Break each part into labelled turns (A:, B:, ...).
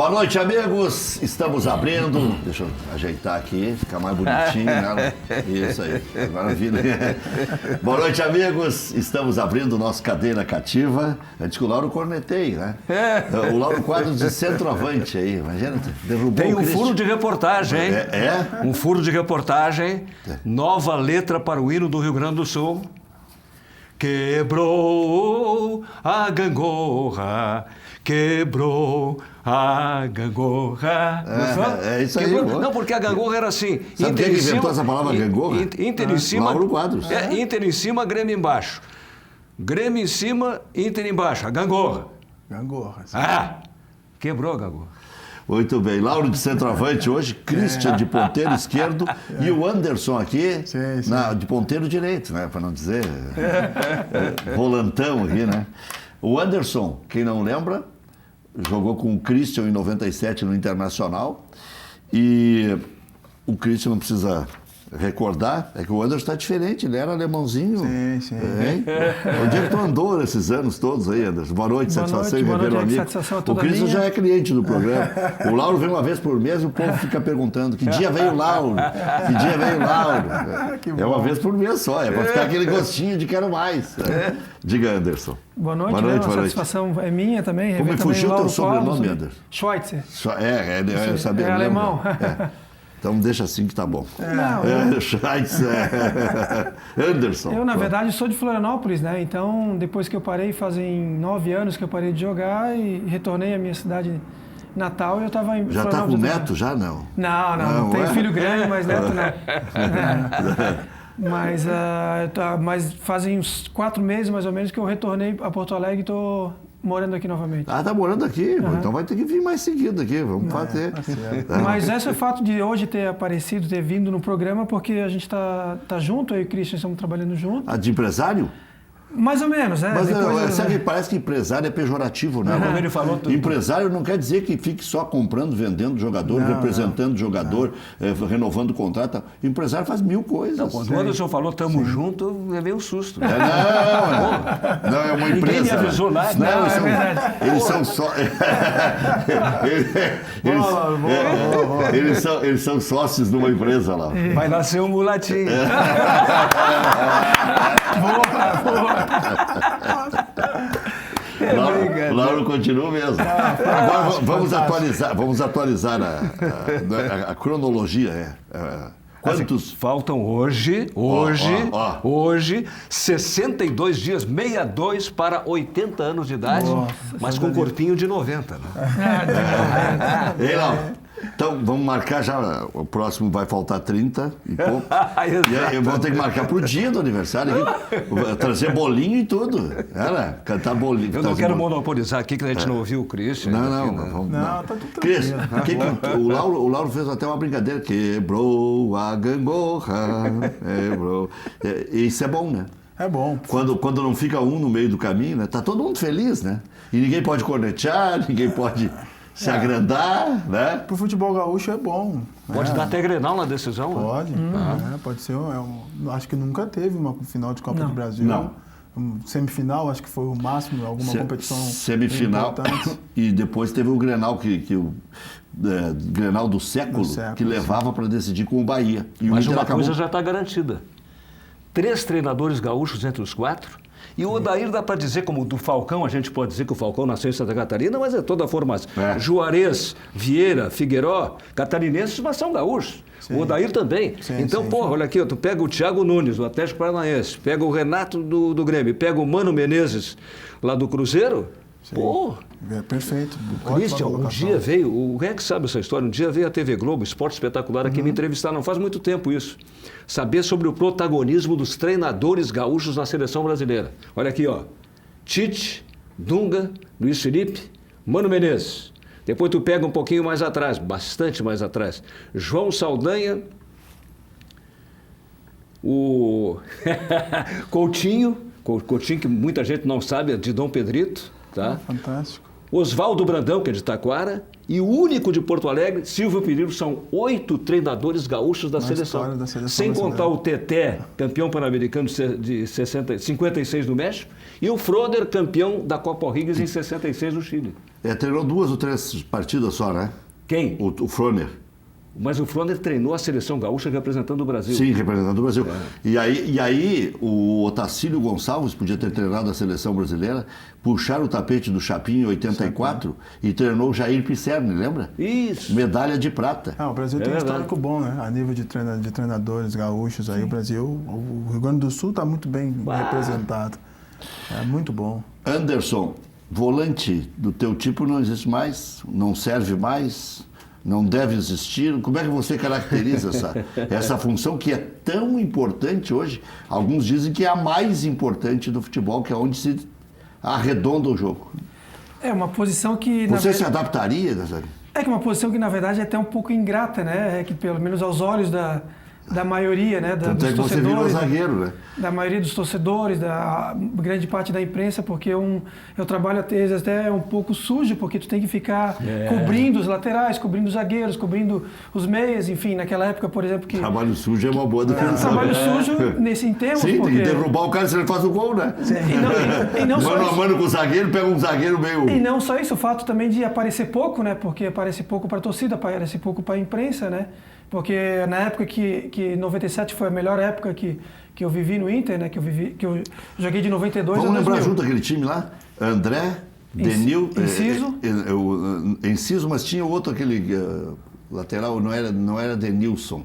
A: Boa noite, amigos. Estamos abrindo. Deixa eu ajeitar aqui, ficar mais bonitinho, né? Isso aí. Maravilha. Boa noite, amigos. Estamos abrindo o nosso Cadeira Cativa. Antes que o Lauro cornetei, né? O Lauro Quadros de centroavante aí. Imagina, derrubou
B: Tem
A: o
B: um
A: Cristian.
B: furo de reportagem, hein? Um furo de reportagem. Nova letra para o hino do Rio Grande do Sul. Quebrou a gangorra, quebrou a gangorra.
A: É isso aí.
B: Quebrou. Não, porque a gangorra era assim.
A: Sabe quem inventou essa palavra gangorra?
B: Inter em cima.
A: Lauro Quadros.
B: Inter em cima, Grêmio embaixo. Grêmio em cima, Inter embaixo. A gangorra.
C: Gangorra. Sim.
B: Quebrou a gangorra.
A: Muito bem. Lauro de centroavante hoje, Christian de ponteiro esquerdo e o Anderson aqui de ponteiro direito, né? Para não dizer volantão aqui, né? O Anderson, quem não lembra, jogou com o Christian em 97 no Internacional e o Christian não precisa recordar, é que o Anderson está diferente, ele era alemãozinho.
C: Sim.
A: Onde é que tu andou nesses anos todos aí, Anderson? Boa noite, satisfação em rever o amigo.
C: Satisfação
A: O Christian já é cliente do programa. O Lauro vem uma vez por mês e o povo fica perguntando que dia veio o Lauro? Que dia veio o Lauro? É uma vez por mês só, é para ficar aquele gostinho de quero mais. Diga, Anderson.
D: Boa noite, a satisfação é minha também.
A: Como fugiu o teu sobrenome, Anderson?
D: Schweitzer.
A: Eu sabia.
D: É alemão.
A: Então deixa assim que tá bom. Anderson.
D: Eu, na verdade, sou de Florianópolis, né? Então, depois que eu parei, fazem 9 anos que eu parei de jogar e retornei à minha cidade natal e eu estava em
A: Já tá com neto, já não?
D: Não tenho filho grande, mas neto não. Mas fazem uns 4 meses, mais ou menos, que eu retornei a Porto Alegre e estou morando aqui novamente.
A: Tá morando aqui, então vai ter que vir mais seguido aqui, vamos fazer.
D: Mas esse é o fato de hoje ter aparecido, ter vindo no programa, porque a gente tá junto, eu e o Christian estamos trabalhando junto.
A: De empresário?
D: Mais ou menos, né?
A: Mas sabe, parece que empresário é pejorativo, né?
B: Como ele falou tudo.
A: Empresário não quer dizer que fique só comprando, vendendo jogador, representando jogador, renovando contrato. Empresário faz 1000 coisas.
B: Não, quando o Anderson falou tamo junto, eu levei um susto.
A: Não, é uma empresa.
B: Ninguém me avisou nada.
A: Eles são só... Eles são sócios de uma empresa lá.
B: Vai nascer um mulatinho.
A: Boa. Lauro continua mesmo. Agora vamos atualizar a cronologia. Quantos
B: faltam hoje 62 dias, 62 para 80 anos de idade, mas com corpinho de 90, né?
A: Ei, Lauro. Então, vamos marcar já, o próximo vai faltar 30 e pouco. E aí eu vou ter que marcar pro dia do aniversário aqui, trazer bolinho e tudo. Cantar bolinho.
B: Eu não quero monopolizar aqui, que a gente não ouviu o Christian.
A: Não,
C: tá tudo
A: Cris, o Lauro fez até uma brincadeira, quebrou a gangorra, quebrou. Isso é bom, né?
C: É bom.
A: Quando não fica um no meio do caminho, né? Tá todo mundo feliz, né? E ninguém pode cornetear, ninguém pode... se agrandar, né?
C: Pro futebol gaúcho é bom.
B: Pode dar até Grenal na decisão?
C: Pode. Pode ser. Acho que nunca teve uma final de Copa do Brasil.
A: Não.
C: Semifinal, acho que foi o máximo, alguma competição
A: semifinal
C: importante.
A: E depois teve o Grenal, Grenal do século, que levava para decidir com o Bahia. E
B: mas uma coisa já está garantida. 3 treinadores gaúchos entre os 4. E o Odair dá para dizer, como do Falcão, a gente pode dizer que o Falcão nasceu em Santa Catarina, mas é toda a formação. Juarez, Vieira, Figueiró, catarinenses, mas são gaúchos. O Odair também. Então, olha aqui, tu pega o Thiago Nunes, do Atlético Paranaense, pega o Renato do Grêmio, pega o Mano Menezes, lá do Cruzeiro.
C: Perfeito.
B: Christian, um dia veio, o Rex sabe essa história, um dia veio a TV Globo, Esporte Espetacular, aqui me entrevistar, não faz muito tempo isso, saber sobre o protagonismo dos treinadores gaúchos na seleção brasileira. Olha aqui, Tite, Dunga, Luiz Felipe, Mano Menezes. Depois tu pega um pouquinho mais atrás, bastante mais atrás, João Saldanha, o Coutinho, que muita gente não sabe, é de Dom Pedrito. Tá?
C: Fantástico.
B: Oswaldo Brandão, que é de Taquara, e o único de Porto Alegre, Silvio Pereiro, são 8 treinadores gaúchos da seleção. Sem contar o Teté, campeão pan-americano de 56 no México, e o Froder, campeão da Copa Higgins em 66 no Chile.
A: Treinou 2 ou 3 partidas só, né?
B: Quem?
A: O Froner.
B: Mas o Froner treinou a seleção gaúcha representando o Brasil.
A: Sim, representando o Brasil. E aí o Otacílio Gonçalves podia ter treinado a seleção brasileira, puxaram o tapete do Chapinho em 84 e treinou o Jair Pisserni, lembra?
B: Isso.
A: Medalha de prata.
C: O Brasil tem um histórico bom, né? A nível de treinadores gaúchos aí, o Brasil, o Rio Grande do Sul está muito bem representado. É muito bom.
A: Anderson, volante do teu tipo não existe mais, não serve mais, não deve existir. Como é que você caracteriza essa função que é tão importante hoje? Alguns dizem que é a mais importante do futebol, que é onde se arredonda o jogo.
D: É uma posição que...
A: Você se adaptaria, Nazário?
D: É que uma posição que, na verdade, é até um pouco ingrata, né? É que, pelo menos aos olhos da maioria, né?
A: Tanto é que você virou zagueiro, né?
D: Da maioria dos torcedores, da grande parte da imprensa, porque eu trabalho às vezes até um pouco sujo, porque tu tem que ficar cobrindo os laterais, cobrindo os zagueiros, cobrindo os meias, enfim, naquela época, por exemplo, que...
A: Trabalho sujo é uma boa definição.
D: Trabalho sujo em termos,
A: sim,
D: porque...
A: tem que derrubar o cara se ele faz o gol, né?
D: E não só
A: mano
D: isso.
A: a mano com o zagueiro, pega um zagueiro meio...
D: E não só isso, o fato também de aparecer pouco, né? Porque aparece pouco para a torcida, aparece pouco para a imprensa, né? Porque na época que 97 foi a melhor época que eu vivi no Inter, né? Que eu joguei de 92 a 2000.
A: Vamos lembrar junto aquele time lá? André, Denil...
D: Enciso.
A: Enciso, mas tinha outro, aquele lateral, não era Denilson.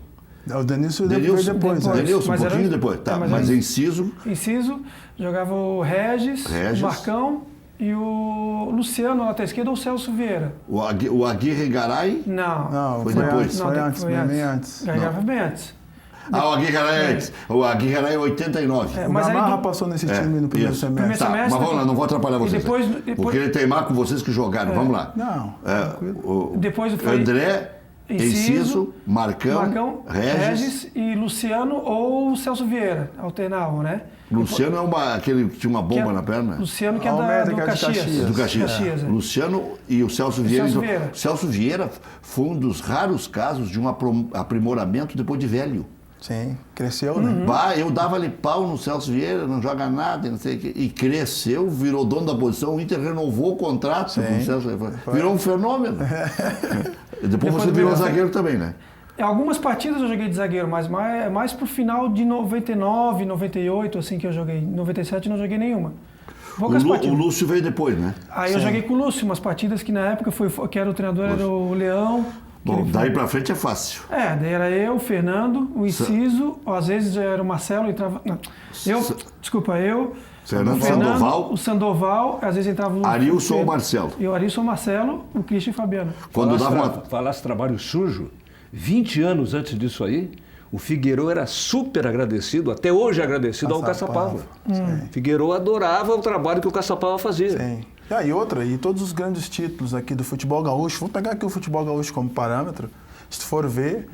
C: O Denilson veio depois.
A: Denilson, um
D: Mas
A: pouquinho
D: era-
A: depois. Tá,
D: mas
A: mas
D: era-
A: Enciso...
D: Inciso, jogava o Regis, o Marcão e o Luciano na lateral esquerda ou o Celso Vieira.
A: O Aguirre Garay...
D: Não.
A: Foi depois.
C: Foi antes, bem antes.
D: Ganhava bem antes.
A: O Aguirre Garay antes. O Aguirre Garay é 89.
C: O
D: Mas aí
C: Gamarra
D: do-
C: passou nesse time no primeiro
A: isso.
C: semestre.
D: Primeiro
A: Tá,
D: semestre,
A: mas vamos lá, não vou atrapalhar vocês.
D: depois-
A: Porque ele teimar com vocês que jogaram. Vamos lá.
C: Não, tranquilo.
D: Depois foi
A: André, Enciso, Marcão, Regis.
D: e Luciano ou Celso Vieira, alternavam, né?
A: Luciano é aquele que tinha uma bomba
D: Que é-
A: na perna.
D: Luciano que é
C: Almeida,
D: do
C: que é de
D: Caxias.
C: Caxias.
A: Do Caxias.
D: é.
A: Luciano e o Celso Vieira.
D: Celso Vieira.
A: Celso Vieira foi um dos raros casos de um aprimoramento depois de velho.
C: Sim, cresceu, né?
A: Eu dava-lhe pau no Celso Vieira, não joga nada, não sei o quê. E cresceu, virou dono da posição, o Inter renovou o contrato com o Celso Vieira. Virou um fenômeno. Depois você virou zagueiro também, né?
D: Algumas partidas eu joguei de zagueiro, mas mais pro final de 99, 98, assim que eu joguei. Em 97 não joguei nenhuma. Poucas
A: O
D: partidas.
A: Lúcio veio depois, né?
D: Aí eu joguei com o Lúcio, umas partidas que na época que era o treinador era o Leão.
A: Bom, daí pra frente é fácil.
D: Daí era eu, o Fernando, o Inciso, às vezes era o Marcelo, entrava... Não, eu,
A: Fernando
D: o Fernando,
A: Sandoval.
D: o Sandoval, às vezes entrava o...
A: Arilson ou Marcelo?
D: E o Arilson, o Marcelo, o Christian e o Fabiano.
A: Quando dava uma...
B: Falasse trabalho sujo, 20 anos antes disso aí, o Figueiró era super agradecido, até hoje agradecido ao Caçapava. Figueiró adorava o trabalho que o Caçapava fazia.
C: Sim. E todos os grandes títulos aqui do futebol gaúcho, vou pegar aqui o futebol gaúcho como parâmetro, se tu for ver,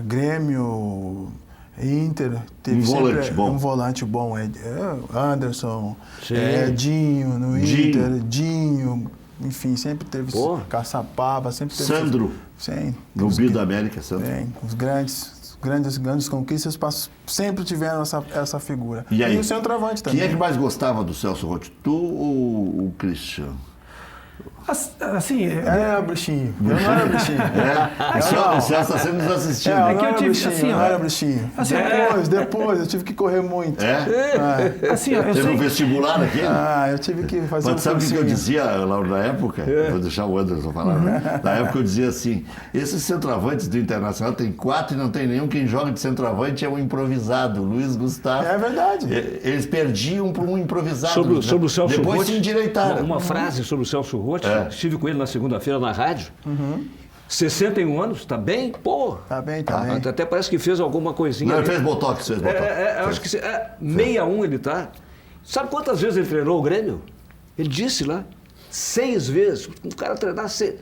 C: Grêmio, Inter, teve um volante bom, Anderson, Edinho no Inter, Dinho, enfim, sempre teve Caçapava, sempre teve...
A: Sandro,
C: sim,
A: no Bio da América, Sandro.
C: Os grandes conquistas sempre tiveram essa figura.
A: E aí?
C: E o centroavante também.
A: Quem é que mais gostava do Celso Roth? Tu ou o Christian?
D: Assim...
C: o bruxinho. Eu não era bruxinho.
A: O Celso está sempre nos assistindo.
C: Eu
D: que
C: não
D: eu
C: era
D: tive,
C: bruxinho,
D: assim,
C: eu
D: ó,
C: não era bruxinho.
D: assim,
C: Depois, eu tive que correr muito.
D: Assim, eu
A: Teve
D: sei...
A: um vestibular aquele?
C: Eu tive que fazer
A: Mas sabe o que eu
C: cursinho.
A: dizia, Lauro, na época? Vou deixar o Anderson falar. Né? Na época eu dizia assim, esses centroavantes do Internacional tem 4 e não tem nenhum. Quem joga de centroavante é um improvisado, Luiz Gustavo.
C: É verdade.
A: Eles perdiam para um improvisado.
B: Sobre o Celso
A: Depois
B: Roth,
A: se endireitaram.
B: uma frase sobre o Celso Roth, estive com ele na segunda-feira na rádio. 61 anos, está bem? Pô!
C: Tá bem.
B: Até parece que fez alguma coisinha.
A: Não, ele
B: ali.
A: fez botox,
B: Eu acho que 61 ele tá. Sabe quantas vezes ele treinou o Grêmio? Ele disse lá, 6 vezes. Um cara treinar 6.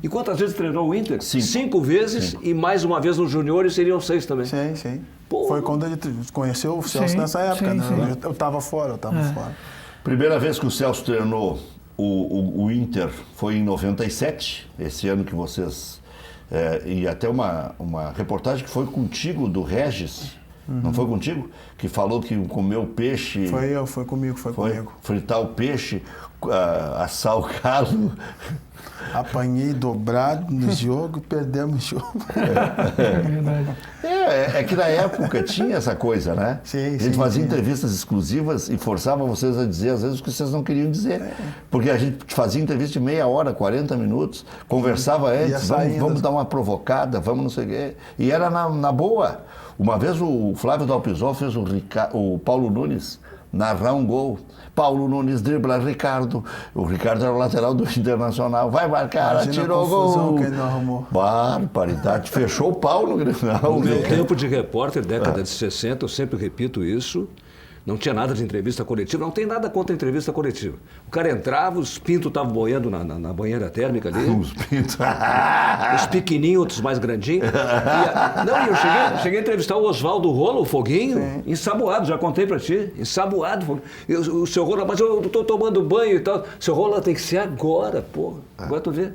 B: E quantas vezes treinou o Inter? 5 vezes. E mais uma vez nos juniores seriam 6 também.
C: Sim.
B: Pô.
C: Foi quando ele conheceu o Celso nessa época, né?
D: Sim.
C: Eu estava fora.
A: Primeira vez que o Celso treinou o Inter foi em 97, esse ano que vocês... e até uma reportagem que foi contigo do Regis, Não foi contigo? Que falou que comeu peixe...
C: Foi comigo.
A: Fritar o peixe, assar o galo.
C: Apanhei dobrado no jogo, perdemos o jogo.
A: É que na época tinha essa coisa, né?
C: Sim,
A: a gente fazia entrevistas exclusivas e forçava vocês a dizer, às vezes, o que vocês não queriam dizer. Porque a gente fazia entrevista de meia hora, 40 minutos, conversava antes, vamos dar uma provocada, vamos não sei o quê. E era na boa. Uma vez o Flávio Dalpisol fez o Paulo Nunes narrar um gol. Paulo Nunes dribla Ricardo. O Ricardo era o lateral do Internacional. Vai marcar, atirou o gol.
C: Que ele não arrumou.
A: Barbaridade. Fechou o pau no Grenal.
B: No meu tempo de repórter, década de 60, eu sempre repito isso. Não tinha nada de entrevista coletiva, não tem nada contra entrevista coletiva. O cara entrava, os pintos estavam boiando na banheira térmica ali.
A: Os pintos.
B: Os pequenininhos, outros mais grandinhos. Eu cheguei a entrevistar o Oswaldo Rolo, o Foguinho, ensaboado, já contei pra ti. Ensaboado. O seu Rolo, mas eu tô tomando banho e tal. Seu Rolo tem que ser agora, porra. Agora tu vê.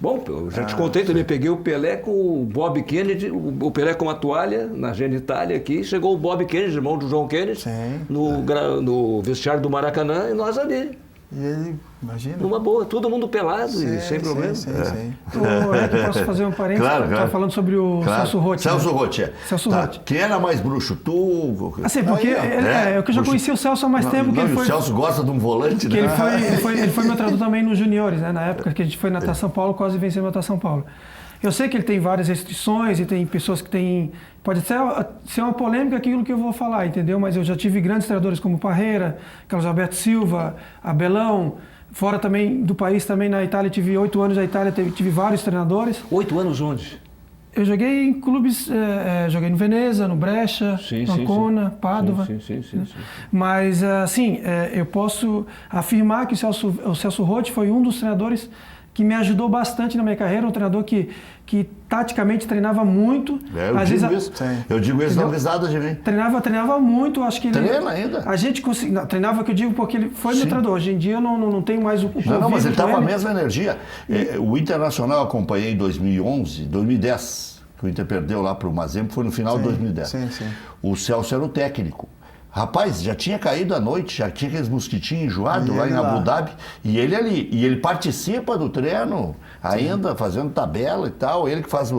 B: Bom, eu já te contei também, peguei o Pelé com o Bob Kennedy, o Pelé com uma toalha na genitália aqui, chegou o Bob Kennedy, irmão do João Kennedy, no vestiário do Maracanã, e nós ali.
C: E ele, imagina?
B: Numa boa, todo mundo pelado e sem problema.
C: Sim.
D: Posso fazer um parênteses?
A: Claro.
D: Estava falando sobre o Celso Roth.
A: Celso Roth,
D: Celso Roth.
A: Quem era mais bruxo? Tu?
D: Assim, porque eu já conheci o Celso há mais tempo.
A: O Celso gosta de um volante, né?
D: Ele foi meu tradutor também nos juniores, né? Na época que a gente foi na Taça São Paulo, quase vencemos a Taça São Paulo. Eu sei que ele tem várias restrições e tem pessoas que têm... Pode ser uma polêmica aquilo que eu vou falar, entendeu? Mas eu já tive grandes treinadores como Parreira, Carlos Alberto Silva, Abelão. Fora também do país, também na Itália, tive 8 anos na Itália, tive vários treinadores.
B: 8 anos onde?
D: Eu joguei em clubes, joguei no Veneza, no Brescia, no Ancona, Padova.
B: Sim.
D: Mas, assim, eu posso afirmar que o Celso Roth foi um dos treinadores que me ajudou bastante na minha carreira, um treinador que taticamente treinava muito.
A: Eu digo isso na risada de mim.
D: Treinava muito, acho que ele...
A: Treina ainda?
D: A gente conseguia... Treinava, que eu digo, porque ele foi meu treinador. Hoje em dia eu não tenho mais o convívio.
A: Não, mas ele estava com a mesma energia. O Internacional eu acompanhei em 2010, que o Inter perdeu lá para o Mazembe, foi no final de 2010.
C: Sim.
A: O Celso era o técnico. Rapaz, já tinha caído à noite, já tinha aqueles mosquitinhos enjoados lá em Abu Dhabi, e ele ali, e ele participa do treino, ainda fazendo tabela e tal, ele que faz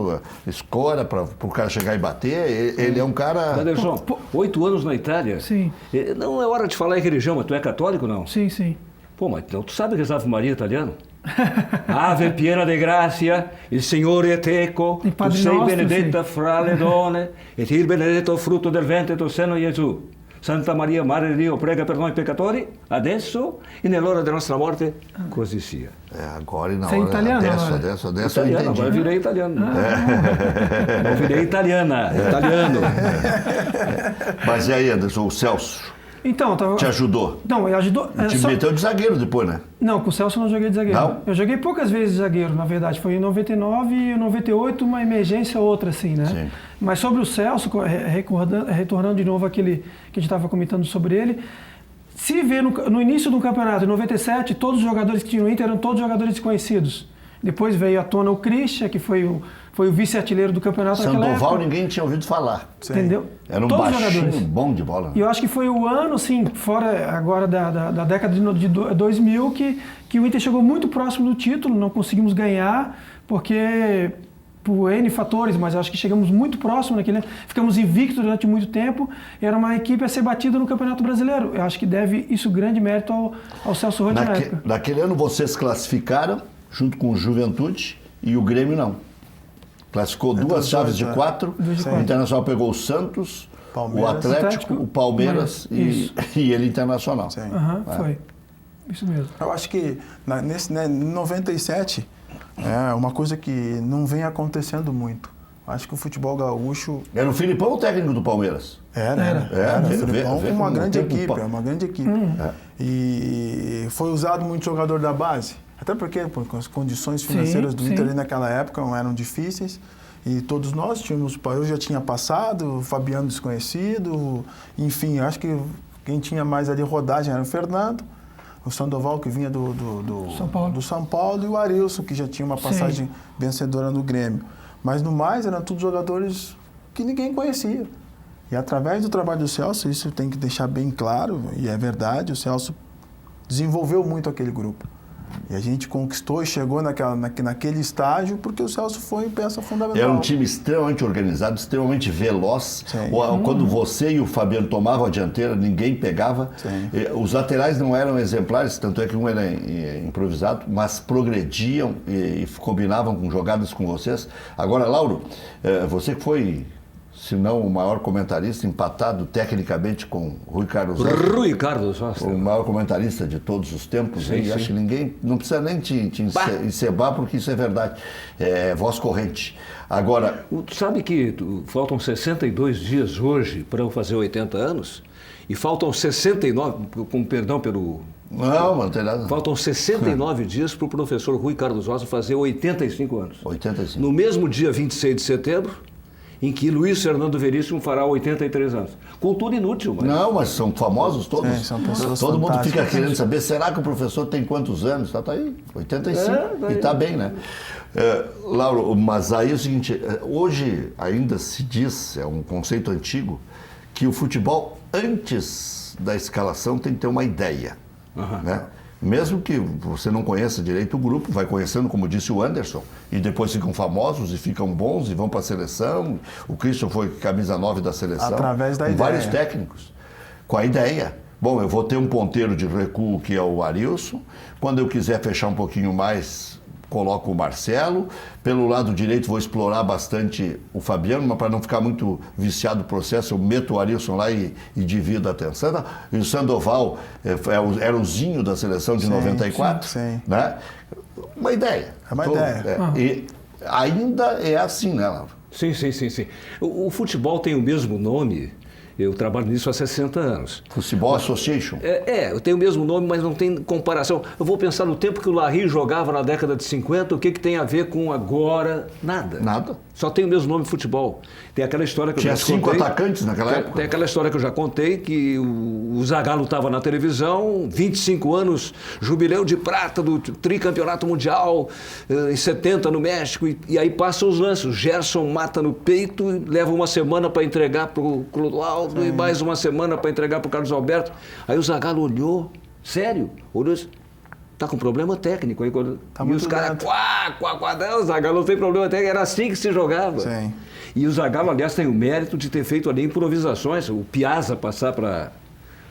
A: escora para o cara chegar e bater, ele é um cara...
B: Anderson, 8 anos na Itália?
D: Sim.
B: Não é hora de falar em religião, mas tu é católico, não?
D: Sim.
B: Pô, mas então tu sabe rezar Ave Maria italiano? Ave piena de grazia, il Signore è teco, tu sei benedetta fra le donne, et il benedetto frutto del ventre tuo seno, Gesù. Santa Maria, Madre di Dio, prega per noi peccatori, adesso e nell'ora della nostra morte, così sia.
A: Agora e na
D: hora. Você é italiano,
A: adesso eu
B: entendi. Agora virei italiano. Eu virei italiano.
A: Mas e aí, Anderson, o Celso?
D: Então,
A: te ajudou?
D: Não, ele ajudou.
A: Te meteu de zagueiro depois, né?
D: Não, com o Celso eu não joguei de zagueiro.
A: Não?
D: Eu joguei poucas vezes de zagueiro, na verdade. Foi em 99 e 98, uma emergência ou outra, assim, né?
A: Sim.
D: Mas sobre o Celso, retornando de novo aquele que a gente estava comentando sobre ele, se vê no início do campeonato, em 97, todos os jogadores que tinham no Inter eram todos jogadores desconhecidos. Depois veio à tona o Christian, que foi o vice-artilheiro do campeonato naquela época.
A: Sandoval ninguém tinha ouvido falar.
D: Entendeu?
A: Era um
D: todos
A: baixinho bom de bola.
D: E eu acho que foi o ano, assim, fora agora da década de 2000, que o Inter chegou muito próximo do título, não conseguimos ganhar, porque... por N fatores, mas acho que chegamos muito próximo naquele ano. Ficamos invictos durante muito tempo. Era uma equipe a ser batida no Campeonato Brasileiro. Eu acho que deve isso grande mérito ao Celso Roth na época.
A: Naquele ano vocês classificaram, junto com o Juventude, e o Grêmio não. Classificou duas chaves de 4. O Internacional pegou o Santos, Palmeiras, o Atlético, o Palmeiras e ele Internacional.
C: Sim.
D: Foi. Isso mesmo.
C: Eu acho que em 97... é uma coisa que não vem acontecendo muito. Acho que o futebol gaúcho...
A: Era o Filipão o técnico do Palmeiras?
C: Era. O Filipão é uma grande equipe, E foi usado muito jogador da base. Até porque as condições financeiras do Inter naquela época não eram difíceis. E todos nós tínhamos... Eu já tinha passado, o Fabiano desconhecido. Enfim, acho que quem tinha mais ali rodagem era o Fernando. O Sandoval, que vinha do São Paulo, e o Arilson, que já tinha uma passagem vencedora no Grêmio. Mas no mais, eram todos jogadores que ninguém conhecia. E através do trabalho do Celso, isso tem que deixar bem claro, e é verdade, o Celso desenvolveu muito aquele grupo. E a gente conquistou e chegou naquele estágio porque o Celso foi peça fundamental.
A: Era um time extremamente organizado, extremamente veloz. Quando você e o Fabiano tomavam a dianteira, ninguém pegava. Os laterais não eram exemplares, tanto é que um era improvisado, mas progrediam e combinavam com jogadas com vocês. Agora, Lauro, você que foi, se não o maior comentarista, empatado tecnicamente com Rui Carlos Oster.
B: Rui Carlos Oster.
A: O maior comentarista de todos os tempos.
B: Sim,
A: acho que ninguém, não precisa nem te encebar, porque isso é verdade. É voz corrente. Agora...
B: Tu sabe que faltam 62 dias hoje para eu fazer 80 anos? E faltam 69, com perdão pelo...
A: Não tem nada.
B: Faltam 69 dias para o professor Rui Carlos Oster fazer 85 anos.
A: 85.
B: No mesmo dia 26 de setembro, em que Luiz Fernando Veríssimo fará 83 anos. Contudo, inútil. Mas...
A: Não, mas são famosos todos.
C: São pessoas
A: todo mundo fica
C: fantásticas.
A: querendo saber, será que o professor tem quantos anos? Tá aí, 85. E está bem, né? Lauro, mas aí é o seguinte, hoje ainda se diz, é um conceito antigo, que o futebol, antes da escalação, tem que ter uma ideia. Né? Mesmo que você não conheça direito o grupo, vai conhecendo, como disse o Anderson, e depois ficam famosos e ficam bons e vão para a seleção. O Christian foi camisa 9 da seleção.
C: Através da
A: com
C: ideia.
A: Vários técnicos. Com a ideia. Bom, eu vou ter um ponteiro de recuo que é o Arilson. Quando eu quiser fechar um pouquinho mais, coloco o Marcelo. Pelo lado direito vou explorar bastante o Fabiano, mas para não ficar muito viciado no processo, eu meto o Arilson lá e divido a atenção. E o Sandoval era o Zinho da seleção de 94.
C: Sim.
A: Né? Uma ideia.
C: É uma ideia.
A: E ainda é assim, né, Laura?
B: Sim. O futebol tem o mesmo nome. Eu trabalho nisso há 60 anos.
A: Futebol Association.
B: Eu tenho o mesmo nome, mas não tem comparação. Eu vou pensar no tempo que o Larry jogava na década de 50, o que tem a ver com agora? Nada.
A: Nada.
B: Só tem o mesmo nome futebol. Tem aquela história que eu já contei.
A: Tinha 5 atacantes naquela época?
B: Tem aquela história que eu já contei, que o Zagallo estava na televisão, 25 anos, jubileu de prata do tricampeonato mundial, em 70 no México, e aí passam os lances. O Gerson mata no peito, leva uma semana para entregar para o Clodoaldo, e mais uma semana para entregar para o Carlos Alberto. Aí o Zagallo olhou, sério, olhou assim, tá com problema técnico aí.
C: Tá
B: e os caras, não, o Zagallo não tem problema técnico, era assim que se jogava.
C: Sim.
B: E o Zagallo, aliás, tem o mérito de ter feito ali improvisações, o Piazza passar para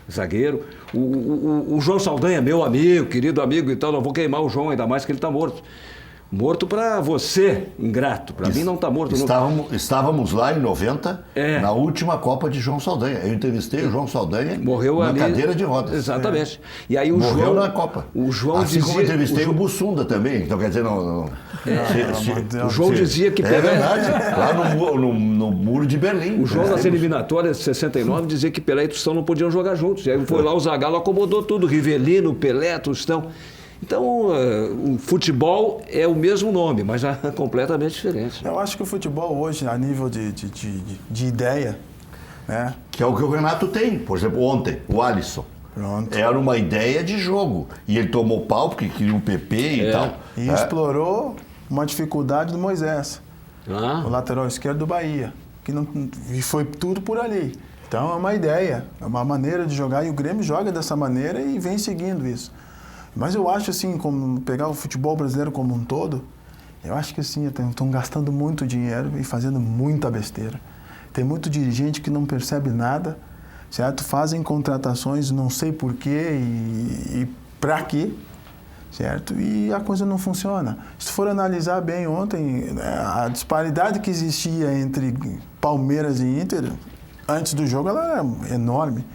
B: zagueiro, o João Saldanha, meu amigo, querido amigo e tal, não vou queimar o João, ainda mais que ele está morto. Morto para você, ingrato. Para mim não está morto.
A: Estávamos lá em 90, na última Copa de João Saldanha. Eu entrevistei o João Saldanha na cadeira de rodas.
B: Exatamente. E aí
A: morreu na Copa.
B: O João
A: assim
B: dizia,
A: como eu entrevistei o Bussunda também. Então, quer dizer,
B: o João dizia que Pelé...
A: É verdade, lá no Muro de Berlim.
B: O João, nas eliminatórias de 69, dizia que Pelé e Tostão não podiam jogar juntos. E aí foi lá o Zagallo, acomodou tudo. Rivelino, Pelé, Tostão... Então, o futebol é o mesmo nome, mas já completamente diferente.
C: Eu acho que o futebol hoje, a nível de ideia, né?
A: Que é o que o Renato tem. Por exemplo, ontem, o Alisson.
C: Pronto.
A: Era uma ideia de jogo. E ele tomou pau porque queria um PP e tal.
C: E explorou uma dificuldade do Moisés, o lateral esquerdo do Bahia. E foi tudo por ali. Então, é uma ideia, é uma maneira de jogar. E o Grêmio joga dessa maneira e vem seguindo isso. Mas eu acho assim, como pegar o futebol brasileiro como um todo, eu acho que assim, estão gastando muito dinheiro e fazendo muita besteira. Tem muito dirigente que não percebe nada, certo? Fazem contratações, não sei porquê e pra quê, certo? E a coisa não funciona. Se for analisar bem ontem, a disparidade que existia entre Palmeiras e Inter, antes do jogo, ela era enorme.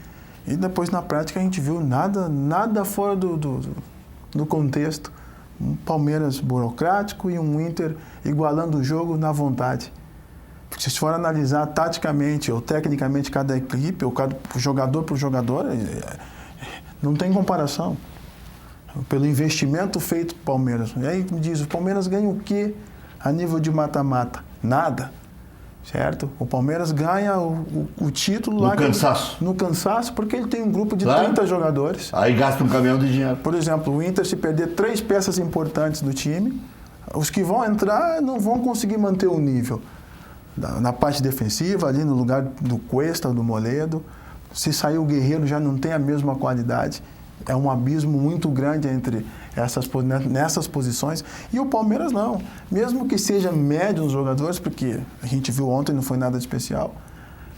C: E depois, na prática, a gente viu nada fora do contexto. Um Palmeiras burocrático e um Inter igualando o jogo na vontade. Porque se for analisar taticamente ou tecnicamente cada equipe, ou cada jogador por jogador, não tem comparação. Pelo investimento feito pelo Palmeiras. E aí me diz, o Palmeiras ganha o quê a nível de mata-mata? Nada. Certo? O Palmeiras ganha o título lá... No cansaço, porque ele tem um grupo de 30 jogadores.
A: Aí gasta um caminhão de dinheiro.
C: Por exemplo, o Inter, se perder 3 peças importantes do time, os que vão entrar não vão conseguir manter o nível. na parte defensiva, ali no lugar do Cuesta, do Moledo. Se sair o Guerreiro, já não tem a mesma qualidade. É um abismo muito grande entre nessas posições. E o Palmeiras não. Mesmo que seja médio nos jogadores, porque a gente viu ontem, não foi nada de especial,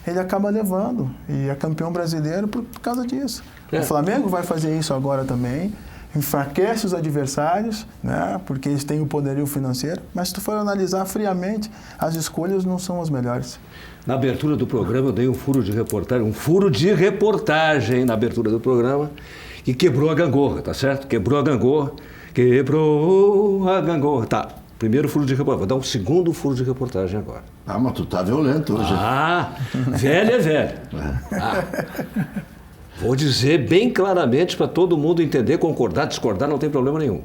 C: ele acaba levando. E é campeão brasileiro por causa disso. O Flamengo vai fazer isso agora também. Enfraquece os adversários, né, porque eles têm o poderio financeiro, mas se tu for analisar friamente, as escolhas não são as melhores.
B: Na abertura do programa eu dei um furo de reportagem na abertura do programa, que quebrou a gangorra, tá certo? Quebrou a gangorra. Tá, primeiro furo de reportagem, vou dar um segundo furo de reportagem agora.
A: Ah, mas tu tá violento hoje.
B: Velho é velho. Vou dizer bem claramente para todo mundo entender, concordar, discordar, não tem problema nenhum.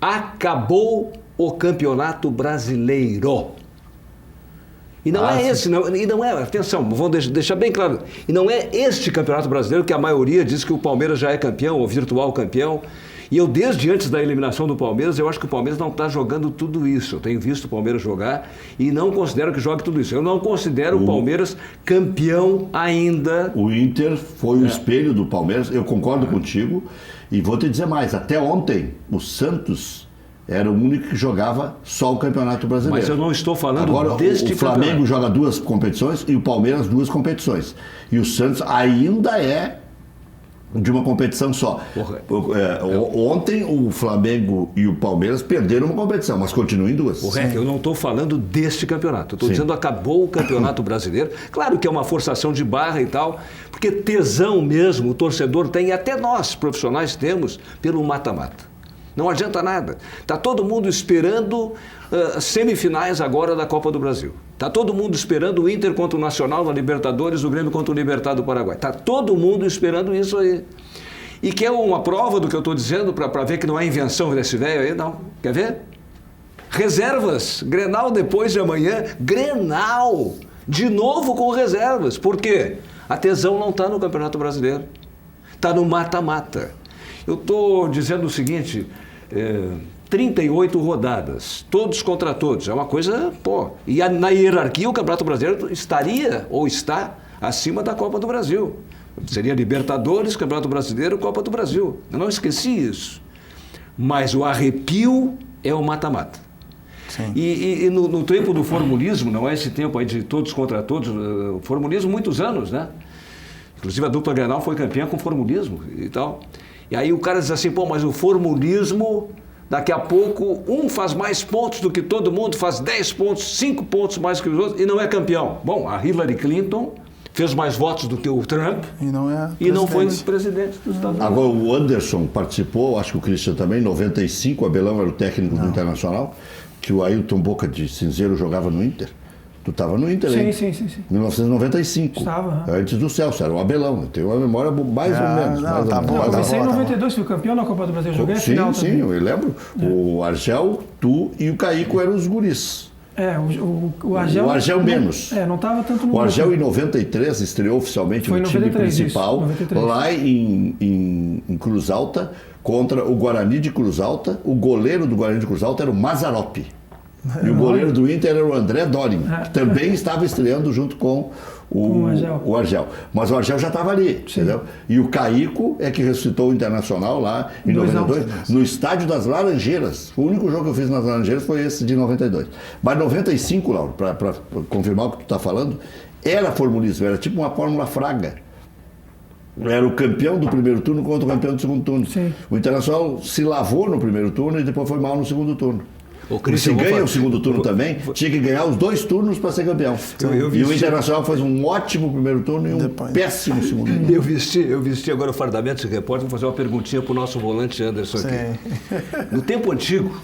B: Acabou o Campeonato Brasileiro. E não atenção, vamos deixar bem claro, e não é este Campeonato Brasileiro que a maioria diz que o Palmeiras já é campeão, ou virtual campeão. E eu, desde antes da eliminação do Palmeiras, eu acho que o Palmeiras não está jogando tudo isso. Eu tenho visto o Palmeiras jogar e não considero que jogue tudo isso. Eu não considero o Palmeiras campeão ainda.
A: O Inter foi o espelho do Palmeiras, eu concordo contigo. E vou te dizer mais, até ontem o Santos era o único que jogava só o Campeonato Brasileiro.
B: Mas eu não estou falando
A: agora,
B: deste
A: o Flamengo
B: campeonato.
A: joga 2 competições e o Palmeiras 2 competições. E o Santos ainda é de uma competição só. Ontem o Flamengo e o Palmeiras perderam uma competição, mas continuam em 2.
B: Correto, eu não estou falando deste campeonato. Eu estou dizendo acabou o Campeonato Brasileiro. Claro que é uma forçação de barra e tal, porque tesão mesmo o torcedor tem, e até nós, profissionais, temos, pelo mata-mata. Não adianta nada. Está todo mundo esperando semifinais agora da Copa do Brasil. Está todo mundo esperando o Inter contra o Nacional na Libertadores, o Grêmio contra o Libertad do Paraguai. Está todo mundo esperando isso aí. E quer uma prova do que eu estou dizendo para ver que não é invenção desse velho aí? Não. Quer ver? Reservas. Grenal depois de amanhã. Grenal. De novo com reservas. Por quê? A tesão não está no Campeonato Brasileiro. Está no mata-mata. Eu estou dizendo o seguinte... 38 rodadas, todos contra todos, é uma coisa, e na hierarquia o Campeonato Brasileiro estaria ou está acima da Copa do Brasil. Seria Libertadores, Campeonato Brasileiro, Copa do Brasil. Eu não esqueci isso. Mas o arrepio é o mata-mata. E no tempo do formulismo, não é esse tempo aí de todos contra todos, formulismo muitos anos, né? Inclusive a dupla Grenal foi campeã com formulismo e tal. E aí o cara diz assim, mas o formulismo... Daqui a pouco, um faz mais pontos do que todo mundo, faz 10 pontos, 5 pontos mais que os outros e não é campeão. Bom, a Hillary Clinton fez mais votos do que o Trump
C: e não
B: foi presidente dos Estados Unidos.
A: Agora, o Anderson participou, acho que o Christian também, em 95, o Abelão era o técnico do Internacional, que o Ailton Boca de Cinzeiro jogava no Inter. Tu estava no Inter, hein?
D: Sim.
A: 1995.
D: Estava.
A: Antes do Celso, era o Abelão. Eu tenho uma memória mais ou menos.
D: Eu comecei em 92, fui campeão na Copa do Brasil. Joguei a final também.
A: Sim, eu lembro. O Argel, tu e o Caico eram os guris.
D: O Argel...
A: O Argel menos.
D: Não estava tanto no...
A: O Argel, em 93, estreou oficialmente no time principal, 93. Lá em Cruz Alta, contra o Guarani de Cruz Alta. O goleiro do Guarani de Cruz Alta era o Mazzaropi. E o goleiro do Inter era o André Dorin, que também estava estreando junto com o Argel. Mas o Argel já estava ali, entendeu? E o Caico é que ressuscitou o Internacional lá em 92, no Estádio das Laranjeiras. O único jogo que eu fiz nas Laranjeiras foi esse de 92. Mas 95, Lauro, para confirmar o que tu está falando, era formulismo, era tipo uma fórmula Fraga. Era o campeão do primeiro turno contra o campeão do segundo turno.
D: Sim.
A: O Internacional se lavou no primeiro turno e depois foi mal no segundo turno. Se ganha o segundo turno também, tinha que ganhar os 2 turnos para ser campeão. E o Internacional fez um ótimo primeiro turno e um péssimo segundo turno.
B: Eu vesti agora o fardamento de repórter, vou fazer uma perguntinha para o nosso volante Anderson aqui. No tempo antigo,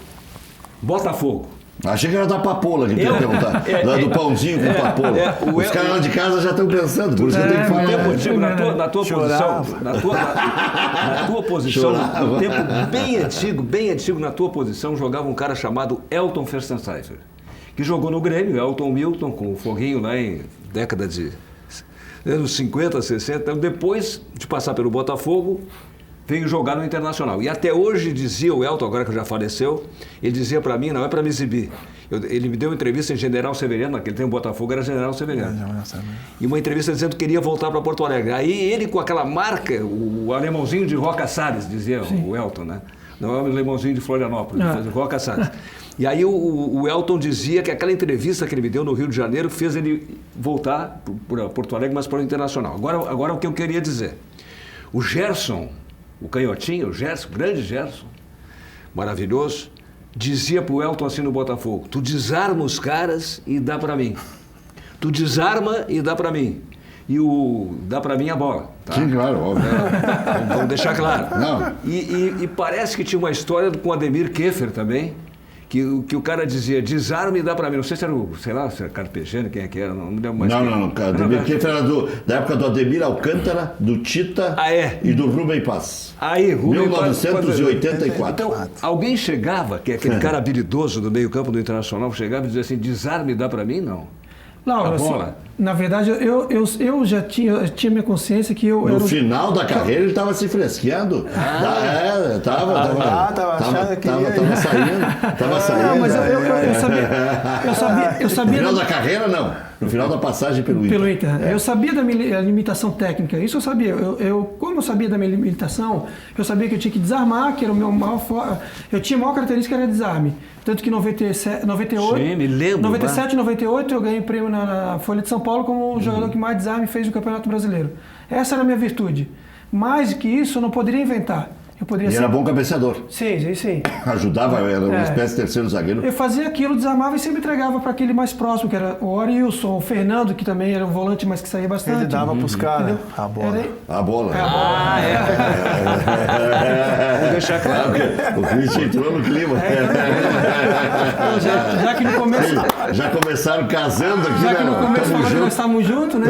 B: Botafogo.
A: Achei que era da papoula que ia perguntar. Do pãozinho com papoula. Os caras lá de casa já estão pensando, por isso que eu tenho que falar.
B: No tempo antigo, na tua posição, no tempo bem antigo, na tua posição, jogava um cara chamado Elton Fürstenschreiber, que jogou no Grêmio, Elton Milton, com o Foguinho lá em década de anos 50, 60. Depois de passar pelo Botafogo, veio jogar no Internacional. E até hoje dizia o Elton, agora que já faleceu, ele dizia para mim, não é para me exibir, Ele me deu uma entrevista em General Severiano, naquele tempo o Botafogo era General Severiano. E uma entrevista dizendo que queria voltar para Porto Alegre. Aí ele com aquela marca, o alemãozinho de Roca Salles, dizia o Elton, né? Não é o alemãozinho de Florianópolis, mas o Roca Salles. E aí o Elton dizia que aquela entrevista que ele me deu no Rio de Janeiro fez ele voltar para Porto Alegre, mas para o Internacional. Agora o que eu queria dizer. O Gerson, o canhotinho, o Gerson, grande Gerson, maravilhoso, dizia para o Elton assim no Botafogo: tu desarma os caras e dá para mim. Tu desarma e dá para mim. E dá para mim a bola. Tá?
A: Sim, claro, óbvio.
B: Vamos deixar claro.
A: Não.
B: E parece que tinha uma história com o Ademir Keffer também, que o cara dizia: desarma e dá para mim. Não sei se era se era Carpegiani, quem é que era, não me lembro mais.
A: Não. Ademir Keffer era da época do Ademir Alcântara, do Tita e do Rubem Paz.
B: Aí, Rubem
A: 1984.
B: Então, alguém chegava, que é aquele cara habilidoso do meio-campo do Internacional, chegava e dizia assim: desarme e dá para mim? Não.
D: Não, assim, na verdade, eu já tinha minha consciência que eu...
A: No final da carreira ele estava se fresqueando. Estava saindo.
D: Não, mas eu sabia...
A: No final da carreira, não. No final da passagem pelo Inter.
D: Eu sabia da minha limitação técnica, isso eu sabia. Como eu sabia da minha limitação, eu sabia que eu tinha que desarmar, que era o meu maior... Eu tinha a maior característica, era desarme. Tanto que em 98,
B: sim, me lembro,
D: 97 e 98 eu ganhei prêmio na Folha de São Paulo como o jogador que mais desarme fez no Campeonato Brasileiro. Essa era a minha virtude. Mais que isso, eu não poderia inventar.
A: Era bom cabeceador.
D: Sim.
A: Ajudava, era uma espécie de terceiro zagueiro.
D: Eu fazia aquilo, desarmava e sempre entregava para aquele mais próximo, que era o Orilson, o Fernando, que também era um volante, mas que saía bastante.
C: Ele dava para os caras a bola.
A: A bola.
B: Vou deixar claro.
A: O Christian entrou no clima.
D: Já que no começo...
A: Já começaram casando aqui,
D: já que no começo falou que nós estávamos juntos, né?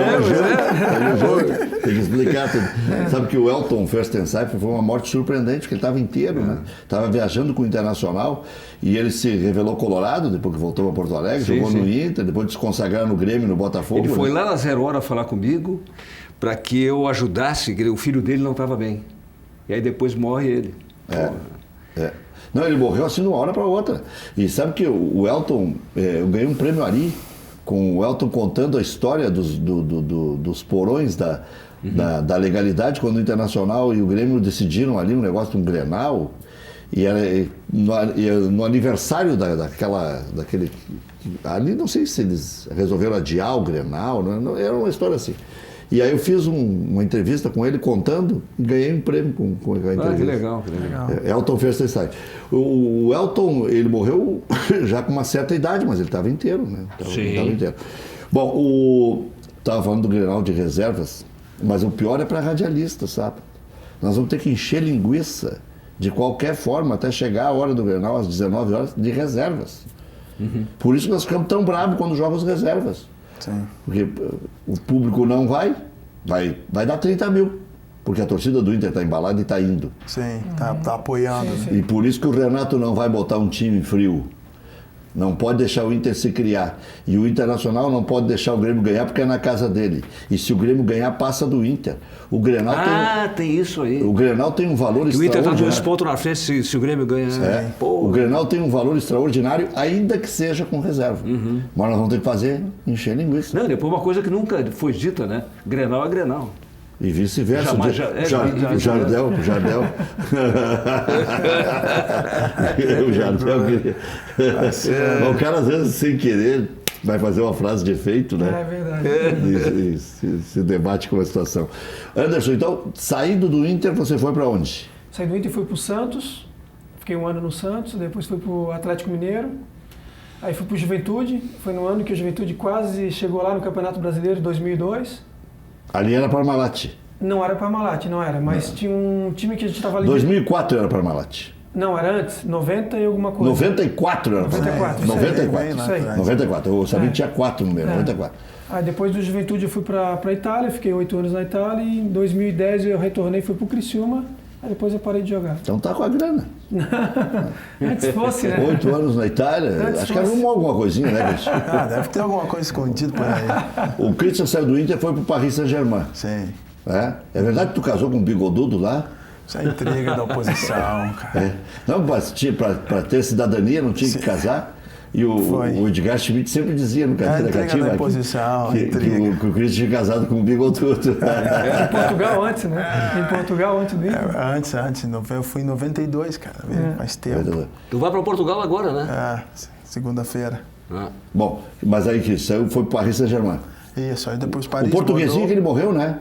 A: Tem que explicar tudo. Sabe que o Elton Fürstensaif foi uma morte surpreendente, porque ele estava inteiro, né? Estava viajando com o Internacional e ele se revelou colorado depois que voltou para Porto Alegre, jogou no Inter, depois de se consagrar no Grêmio, no Botafogo.
B: Ele foi lá na 0 Hora falar comigo para que eu ajudasse, que o filho dele não estava bem. E aí depois morre ele.
A: Não, ele morreu assim de uma hora para outra. E sabe que o Elton, eu ganhei um prêmio Ari com o Elton contando a história dos porões da legalidade, quando o Internacional e o Grêmio decidiram ali um negócio de um Grenal, e no aniversário daquele... Ali não sei se eles resolveram adiar o Grenal, não, era uma história assim. E aí eu fiz uma entrevista com ele contando e ganhei um prêmio com a entrevista.
B: Que legal.
A: Elton Fürstensaif. O Elton, ele morreu já com uma certa idade, mas ele estava inteiro, né? Tava inteiro. Bom, estava falando do Grenal de reservas, mas o pior é para radialista, sabe? Nós vamos ter que encher linguiça de qualquer forma até chegar a hora do Grenal, às 19 horas, de reservas. Por isso nós ficamos tão bravos quando jogam as reservas.
C: Sim.
A: Porque o público não vai dar 30 mil, porque a torcida do Inter está embalada e está indo.
C: Sim, tá apoiando.
D: Sim.
A: E por isso que o Renato não vai botar um time frio. Não pode deixar o Inter se criar. E o Internacional não pode deixar o Grêmio ganhar porque é na casa dele. E se o Grêmio ganhar, passa do Inter. O Grenal
B: tem isso aí.
A: O Grenal tem um valor extraordinário.
B: O Inter está 2 pontos na frente se o Grêmio ganhar.
A: O Grenal tem um valor extraordinário, ainda que seja com reserva. Mas nós vamos ter que fazer encher linguiça.
B: Não, depois uma coisa que nunca foi dita, né? Grenal é Grenal.
A: E vice-versa.
B: O
A: Jardel. O Jardel queria. O cara, às vezes, sem querer, vai fazer uma frase de efeito, né?
D: É verdade.
A: E se debate com a situação. Anderson, então, saindo do Inter, você foi para onde?
D: Saí do Inter e fui para o Santos. Fiquei um ano no Santos, depois fui para o Atlético Mineiro. Aí fui para o Juventude. Foi no ano que o Juventude quase chegou lá no Campeonato Brasileiro de 2002.
A: Ali era Parmalat.
D: Não era Parmalat, não era. Mas tinha um time que a gente estava ali...
A: 2004 era Parmalat.
D: Não, era antes. 90 e alguma coisa.
A: 94 era Parmalat. 94. Eu sabia que tinha 4 no meio. 94.
D: Aí depois do Juventude eu fui para a Itália. Fiquei 8 anos na Itália. E em 2010 eu retornei, fui para o Criciúma. Aí depois eu parei de jogar.
A: Então tá com a grana.
D: Antes fosse, né?
A: 8 anos na Itália. Acho que arrumou alguma coisinha, né, Christian?
C: Deve ter alguma coisa escondida por aí.
A: O Christian saiu do Inter e foi pro Paris Saint-Germain.
C: Sim.
A: É verdade que tu casou com um bigodudo lá?
C: Isso é intriga da oposição, cara.
A: Não, para ter cidadania não tinha que casar? E o Edgar Schmidt sempre dizia no Cadeira Cativa que o Cristian tinha casado com o Bigotudo.
D: Em Portugal antes, né? Em Portugal antes do Inter.
C: Antes. Eu fui em 92, cara. Faz tempo.
B: Tu vai para Portugal agora, né?
C: Segunda-feira.
A: Bom, mas aí que saiu foi para Paris Saint-Germain.
C: Isso, aí depois Paris.
A: O portuguesinho que ele morreu, né?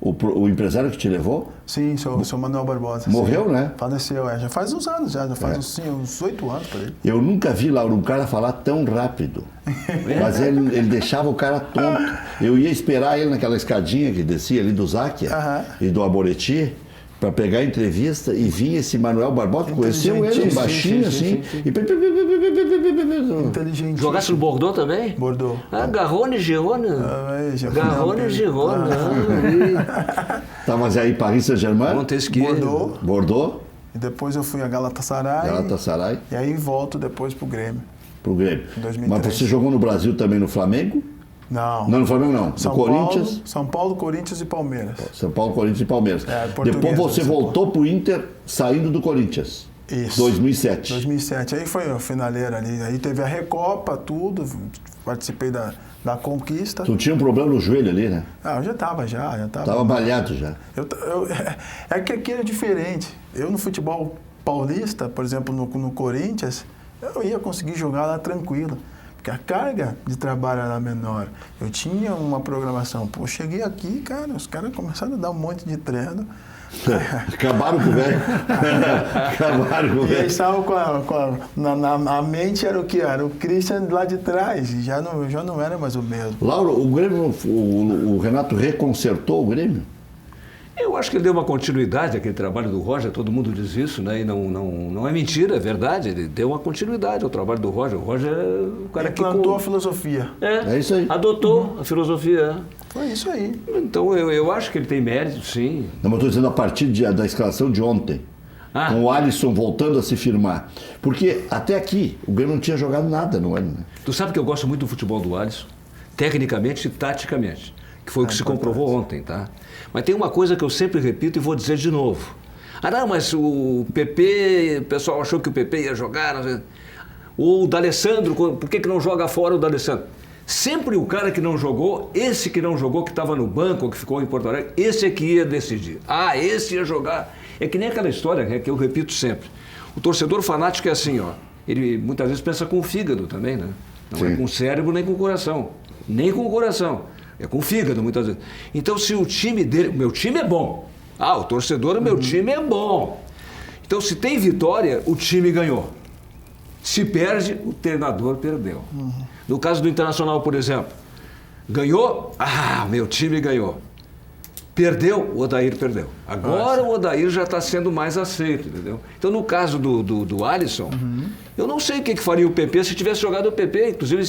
A: O empresário que te levou?
C: Sim, seu Manuel Barbosa.
A: Morreu,
C: sim.
A: Né?
C: Faleceu, já faz uns anos, já faz uns 8 anos por aí.
A: Eu nunca vi, Lauro, um cara falar tão rápido. Mas ele deixava o cara tonto. Eu ia esperar ele naquela escadinha que descia ali do Záquia e do Aboreti para pegar a entrevista e vinha esse Manuel Barbosa, conheceu ele, um baixinho assim.
C: Inteligente.
B: Jogasse no Bordeaux também?
C: Bordeaux.
B: Garrone, Girona. Garrone, Girona.
A: Tá, mas aí Paris Saint-Germain?
B: Montesquieu.
A: Bordeaux.
C: E depois eu fui a Galatasaray. E aí volto depois pro Grêmio.
A: Pro Grêmio. Mas você jogou no Brasil também no Flamengo?
C: Não.
A: Não, no Flamengo não. No Corinthians?
C: São Paulo, Corinthians e Palmeiras.
A: São Paulo, Corinthians e Palmeiras. Depois você voltou pro Inter saindo do Corinthians.
C: Isso.
A: 2007.
C: 2007. Aí foi a finaleira ali. Aí teve a Recopa, tudo. Participei da conquista.
A: Tu tinha um problema no joelho ali, né?
C: Eu já tava.
A: Tava balhado já.
C: É que aqui era diferente. Eu no futebol paulista, por exemplo, no Corinthians, eu ia conseguir jogar lá tranquilo. Porque a carga de trabalho era menor. Eu tinha uma programação. Pô, cheguei aqui, cara, os caras começaram a dar um monte de treino.
A: Acabaram com o velho.
C: E eles estavam na mente era o que? Era o Christian lá de trás. E já não era mais o mesmo.
A: Lauro, o Grêmio, o Renato reconcertou o Grêmio?
B: Eu acho que ele deu uma continuidade àquele trabalho do Roger, todo mundo diz isso, né? E não é mentira, é verdade. Ele deu uma continuidade ao trabalho do Roger. O Roger é o cara que
C: plantou a filosofia.
A: É isso aí.
B: Adotou a filosofia.
C: Foi isso aí.
B: Então eu acho que ele tem mérito, sim.
A: Não, mas estou dizendo a partir da escalação de ontem. Com o Alisson voltando a se firmar. Porque até aqui o Grêmio não tinha jogado nada no ano. Né?
B: Tu sabe que eu gosto muito do futebol do Alisson, tecnicamente e taticamente, que foi o que se comprovou ontem, tá? Mas tem uma coisa que eu sempre repito e vou dizer de novo. Não, mas o PP, o pessoal achou que o PP ia jogar, não sei. O D'Alessandro, por que não joga fora o D'Alessandro? Sempre o cara que não jogou, esse que não jogou, que estava no banco, que ficou em Porto Alegre, esse é que ia decidir. Esse ia jogar. É que nem aquela história que eu repito sempre. O torcedor fanático é assim, ó. Ele muitas vezes pensa com o fígado também, né? Não é com o cérebro nem com o coração. Nem com o coração. É com o fígado, muitas vezes. Então, se o time dele... Meu time é bom. O torcedor, meu time é bom. Então, se tem vitória, o time ganhou. Se perde, o treinador perdeu. No caso do Internacional, por exemplo, ganhou? Meu time ganhou. Perdeu, o Odair perdeu. Agora o Odair já está sendo mais aceito, entendeu? Então, no caso do Alisson, eu não sei o que faria o PP se tivesse jogado o PP, inclusive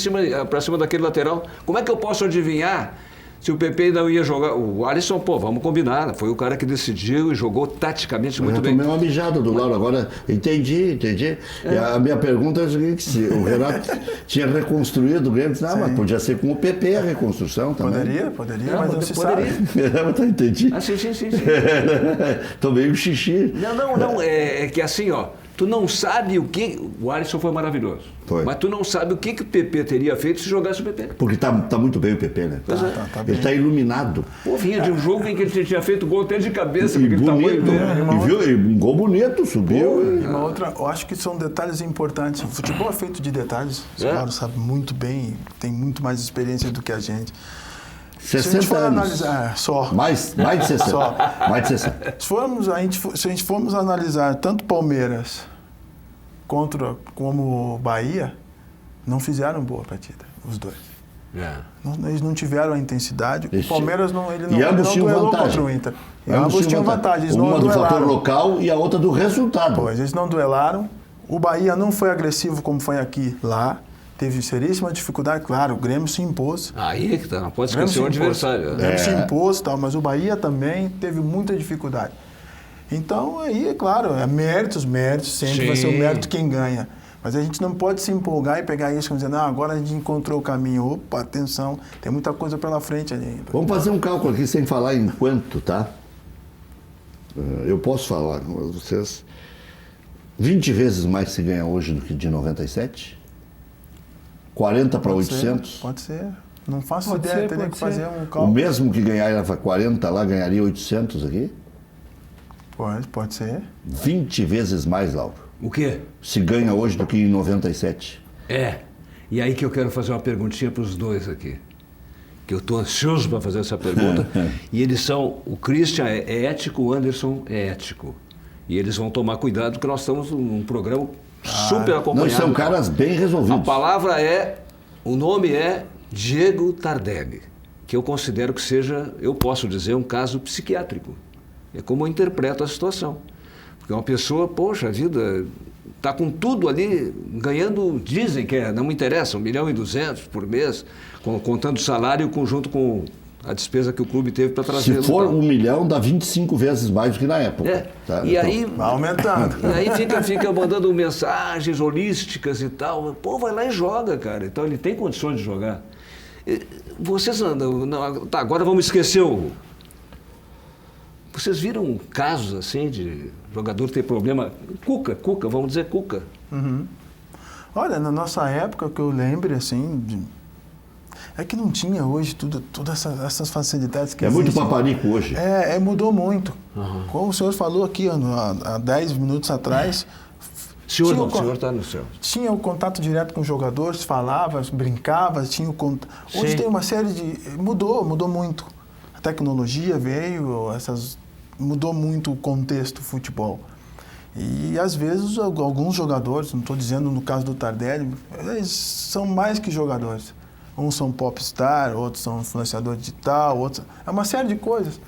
B: para cima daquele lateral. Como é que eu posso adivinhar se o PP não ia jogar? O Alisson, vamos combinar, foi o cara que decidiu e jogou taticamente muito bem.
A: Eu tomei uma mijada do Lauro, agora entendi. E a minha pergunta é a seguinte, se o Renato tinha reconstruído o Grêmio, mas podia ser com o PP a reconstrução também.
C: Poderia, mas não se sabe.
A: Entendi.
B: Sim.
A: Tomei um xixi.
B: Não, é que assim, ó, tu não sabe o que... O Alisson foi maravilhoso. Mas tu não sabe o que o PP teria feito se jogasse o PP.
A: Porque tá muito bem o PP, né? Ele tá iluminado.
B: Vinha de um jogo em que ele tinha feito gol até de cabeça.
A: E bonito. E um gol bonito, subiu.
C: E uma outra, eu acho que são detalhes importantes. O futebol é feito de detalhes. O Lauro sabe muito bem, tem muito mais experiência do que a gente.
A: 60 anos.
C: Analisar, só.
A: Mais de 60.
C: Só.
A: Mais de 60.
C: Se a gente formos analisar tanto Palmeiras como Bahia, não fizeram boa partida, os dois. Eles não tiveram a intensidade. O Palmeiras não duelou contra o Inter. Ambos tinham vantagem. Eles
A: uma do fator local e a outra do resultado.
C: Pois, eles não duelaram. O Bahia não foi agressivo como foi aqui, lá. Teve seríssima dificuldade, claro, o Grêmio se impôs.
B: Aí que tá, não pode esquecer o adversário.
C: O Grêmio se impôs, mas o Bahia também teve muita dificuldade. Então, aí, é claro, méritos, sempre vai ser o mérito quem ganha. Mas a gente não pode se empolgar e pegar isso e dizer, agora a gente encontrou o caminho. Opa, atenção, tem muita coisa pela frente ali ainda.
A: Vamos fazer um cálculo aqui sem falar em quanto, tá? Eu posso falar com vocês. 20 vezes mais se ganha hoje do que de 97? 40 para 800?
C: Pode ser. Não faço
D: Pode
C: ideia,
D: ser,
C: teria
D: pode
C: que fazer
D: ser.
C: um
A: O
C: cálculo.
A: mesmo que ganhava 40 lá, ganharia 800 aqui?
C: Pode ser.
A: 20 vezes mais, Lauro.
B: O quê?
A: Se ganha hoje do que em 97.
B: É. E aí que eu quero fazer uma perguntinha para os dois aqui. Que eu estou ansioso para fazer essa pergunta. E eles são... O Christian é ético, o Anderson é ético. E eles vão tomar cuidado porque nós estamos num programa super acompanhado.
A: Não, são caras bem
B: A
A: resolvidos.
B: palavra é... O nome é Diego Tardelli. Que eu considero que seja, eu posso dizer, um caso psiquiátrico. É como eu interpreto a situação. Porque uma pessoa, poxa, a vida está com tudo ali, ganhando, dizem que não me interessa, 1.200.000 por mês, contando o salário junto com a despesa que o clube teve para trazer.
A: Se for 1 milhão, dá 25 vezes mais do que na época.
B: É.
A: Tá?
B: E
A: Então,
B: aí,
C: Vai aumentando.
B: e aí fica mandando mensagens holísticas e tal. Pô, vai lá e joga, cara. Então ele tem condições de jogar. Vocês andam... Não, tá, agora vamos esquecer o... Vocês viram casos assim de jogador ter problema? Cuca, vamos dizer Cuca.
C: Uhum. Olha, na nossa época, que eu lembro, assim, é que não tinha hoje todas essas facilidades que
A: é muito
C: existem.
A: paparico hoje.
C: Mudou muito. Como o senhor falou aqui há 10 minutos atrás...
B: Senhor, o senhor está no céu.
C: Tinha o contato direto com os jogadores, falava, brincava, tinha o contato... Hoje
B: Sim.
C: tem uma série de... Mudou muito. A tecnologia veio, mudou muito o contexto do futebol. E, às vezes, alguns jogadores, não estou dizendo no caso do Tardelli, eles são mais que jogadores. Uns são popstar, outros são influenciador digital, outros... É uma série de coisas.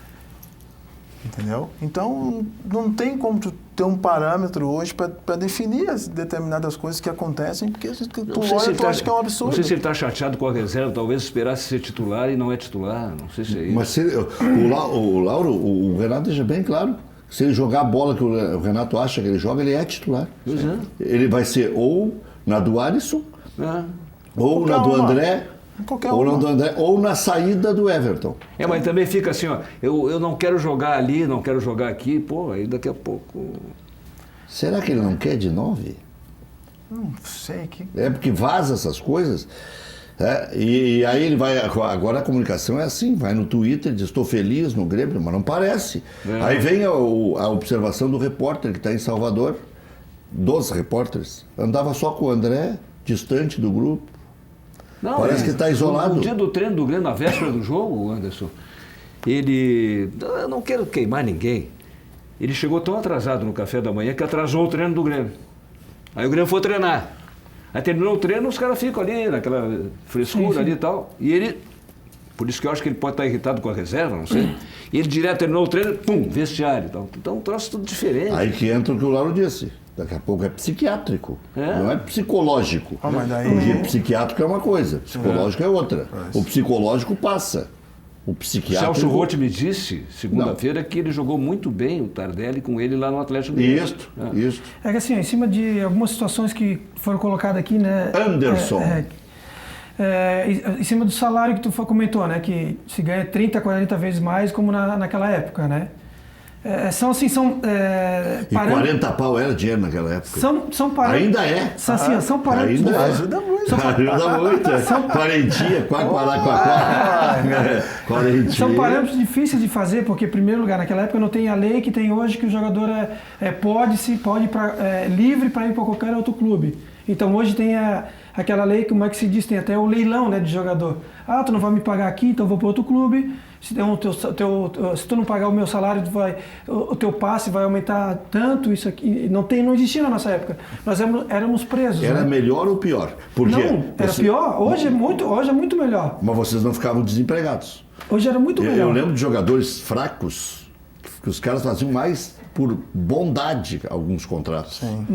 C: Entendeu? Então, não tem como tu ter um parâmetro hoje para definir as determinadas coisas que acontecem, porque tu olha e tu acha que é um absurdo.
B: Não sei se ele está chateado com a reserva, talvez esperasse ser titular e não é titular, não sei se é isso.
A: Mas o Lauro, o Renato deixa bem claro. Se ele jogar a bola que o Renato acha que ele joga, ele é titular.
B: Pois é.
A: Ele vai ser ou na do Alisson, ou
C: Qualquer
A: na do
C: uma.
A: André,
C: Qualquer
A: ou na
C: uma.
A: do André, ou na saída do Everton.
B: Mas também fica assim, ó, eu não quero jogar ali, não quero jogar aqui, pô, aí daqui a pouco...
A: Será que ele não quer de 9?
C: Não sei que...
A: É porque vaza essas coisas. E aí ele vai... Agora a comunicação é assim, vai no Twitter, diz estou feliz no Grêmio, mas não parece. Aí vem a observação do repórter que está em Salvador, dos repórteres. Andava só com o André, distante do grupo.
B: Não,
A: Parece que está isolado.
B: No dia do treino do Grêmio, na véspera do jogo, Anderson, ele... Eu não quero queimar ninguém. Ele chegou tão atrasado no café da manhã que atrasou o treino do Grêmio. Aí o Grêmio foi treinar. Aí terminou o treino, os caras ficam ali, naquela frescura ali e tal. E ele... Por isso que eu acho que ele pode estar irritado com a reserva, não sei. E ele direto terminou o treino, pum, vestiário e tal. Então, um troço tudo diferente.
A: Aí que entra o que o Lauro disse. Daqui a pouco é psiquiátrico,
B: É.
A: não é psicológico.
C: Mas daí...
A: Porque psiquiátrico é uma coisa, psicológico é outra. O psicológico passa. O psiquiátrico...
B: Celso Roth me disse, segunda-feira, que ele jogou muito bem o Tardelli com ele lá no Atlético Mineiro.
A: Isso.
D: É que assim, em cima de algumas situações que foram colocadas aqui, né?
A: Anderson.
D: Em cima do salário que tu comentou, né? Que se ganha 30, 40 vezes mais como naquela época, né? São assim,
A: E 40 pau era dinheiro naquela época.
D: São parâmetros.
A: Ainda é.
D: São parâmetros.
A: Ainda é.
C: Ajuda muito.
A: Ajuda muito. Quarentinha, quarentinha.
D: São parâmetros difíceis de fazer, porque, em primeiro lugar, naquela época não tem a lei que tem hoje, que o jogador pode ir livre para ir para qualquer outro clube. Então, hoje tem aquela lei, como é que se diz, tem até o leilão, né, de jogador. Ah, tu não vai me pagar aqui, então eu vou para outro clube. Se tu não pagar o meu salário, o teu passe vai aumentar tanto, isso aqui. Não existia na nossa época. Nós éramos presos.
A: Era
D: né?
A: melhor ou pior? Porque
D: Não, era pior. Hoje é muito melhor.
A: Mas vocês não ficavam desempregados.
D: Hoje era muito melhor.
A: Eu lembro de jogadores fracos, que os caras faziam mais por bondade alguns contratos.
C: Sim.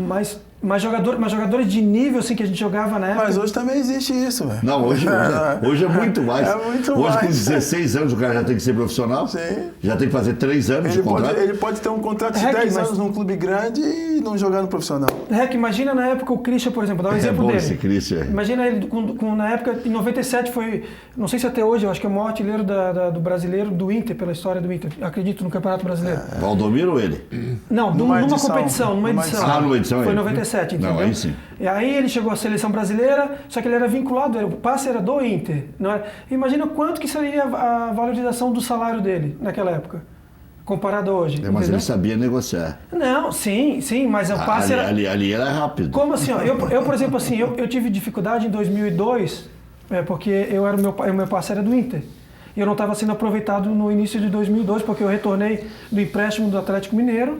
D: Mas jogadores de nível assim que a gente jogava na época.
C: Mas hoje também existe isso, velho.
A: Não, hoje é muito mais.
C: É muito
A: hoje, com
C: mais.
A: 16 anos, o cara já tem que ser profissional.
C: Sim.
A: Já tem que fazer 3 anos de contrato.
C: Ele pode ter um contrato de 10 anos num clube grande e não jogar no profissional.
D: Imagina na época o Christian, por exemplo, dá um exemplo
A: bom
D: dele.
A: esse Christian.
D: Imagina ele, na época, em 97 foi, não sei se até hoje, eu acho que é o maior artilheiro do brasileiro, do Inter, pela história do Inter, acredito, no Campeonato Brasileiro.
A: Valdomiro ou ele?
D: Não, numa competição, numa edição.
A: Ah, numa edição.
D: Foi em
A: ele.
D: 97. 17, entendeu?
A: Não, aí sim.
D: E aí ele chegou à seleção brasileira, só que ele era vinculado, o passe era do Inter. Não era? Imagina quanto que seria a valorização do salário dele naquela época, comparado a hoje.
A: Mas
D: entendeu?
A: ele sabia negociar.
D: Não, sim, mas o passe era...
A: Ali era rápido.
D: Como assim? Ó, eu, por exemplo, assim, eu tive dificuldade em 2002, porque o meu passe era do Inter. E eu não estava sendo aproveitado no início de 2002, porque eu retornei do empréstimo do Atlético Mineiro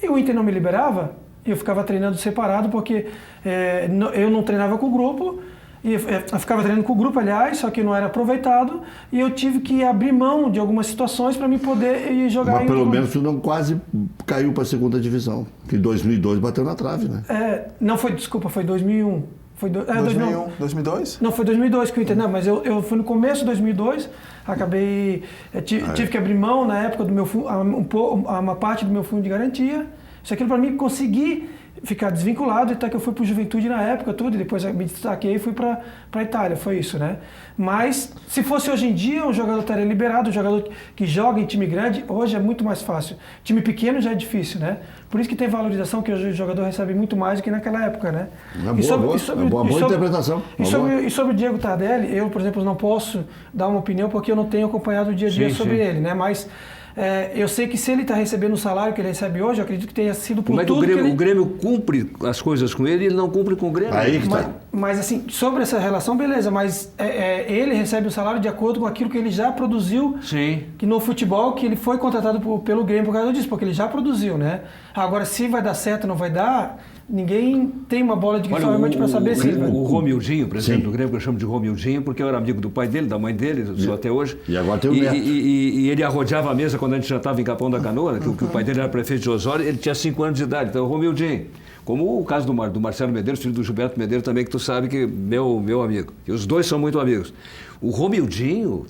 D: e o Inter não me liberava. Eu ficava treinando separado porque eu não treinava com o grupo, eu ficava treinando com o grupo, aliás, só que não era aproveitado e eu tive que abrir mão de algumas situações para me poder ir jogar.
A: Mas pelo menos tu não quase caiu para a segunda divisão, que em 2002 bateu na trave, né?
D: Não foi, desculpa, foi 2001. Foi
C: 2001, 2002?
D: Não, foi 2002 que eu entendi. Não, mas eu fui no começo de 2002, acabei... Tive que abrir mão na época do meu fundo, uma parte do meu fundo de garantia. Isso aquilo para mim conseguir ficar desvinculado, até que eu fui para o Juventude na época, tudo, e depois me destaquei e fui para a Itália, foi isso, né? Mas, se fosse hoje em dia, um jogador estaria liberado, um jogador que joga em time grande, hoje é muito mais fácil. Time pequeno já é difícil, né? Por isso que tem valorização, que hoje o jogador recebe muito mais do que naquela época, né?
A: Boa interpretação.
D: E sobre o Diego Tardelli, eu, por exemplo, não posso dar uma opinião porque eu não tenho acompanhado o dia a dia sobre ele, né? Mas... eu sei que se ele está recebendo o salário que ele recebe hoje, eu acredito que tenha sido por tudo
B: o Grêmio cumpre as coisas com ele e ele não cumpre com o Grêmio.
A: Aí que tá.
D: Mas assim, sobre essa relação, beleza, mas ele recebe o salário de acordo com aquilo que ele já produziu.
B: Sim.
D: Que no futebol, que ele foi contratado pelo Grêmio por causa disso, porque ele já produziu, né? Agora, se vai dar certo ou não vai dar... Ninguém tem uma bola de cristal realmente para saber se ele vai...
B: O Romildinho, presidente do Grêmio, que eu chamo de Romildinho, porque eu era amigo do pai dele, da mãe dele, sou até hoje.
A: E agora tem o neto.
B: E ele arrodeava a mesa quando a gente já estava em Capão da Canoa, que o pai dele era prefeito de Osório, ele tinha 5 anos de idade, então o Romildinho. Como o caso do Marcelo Medeiros, filho do Gilberto Medeiros também, que tu sabe que é meu amigo. E os dois são muito amigos. O Romildinho...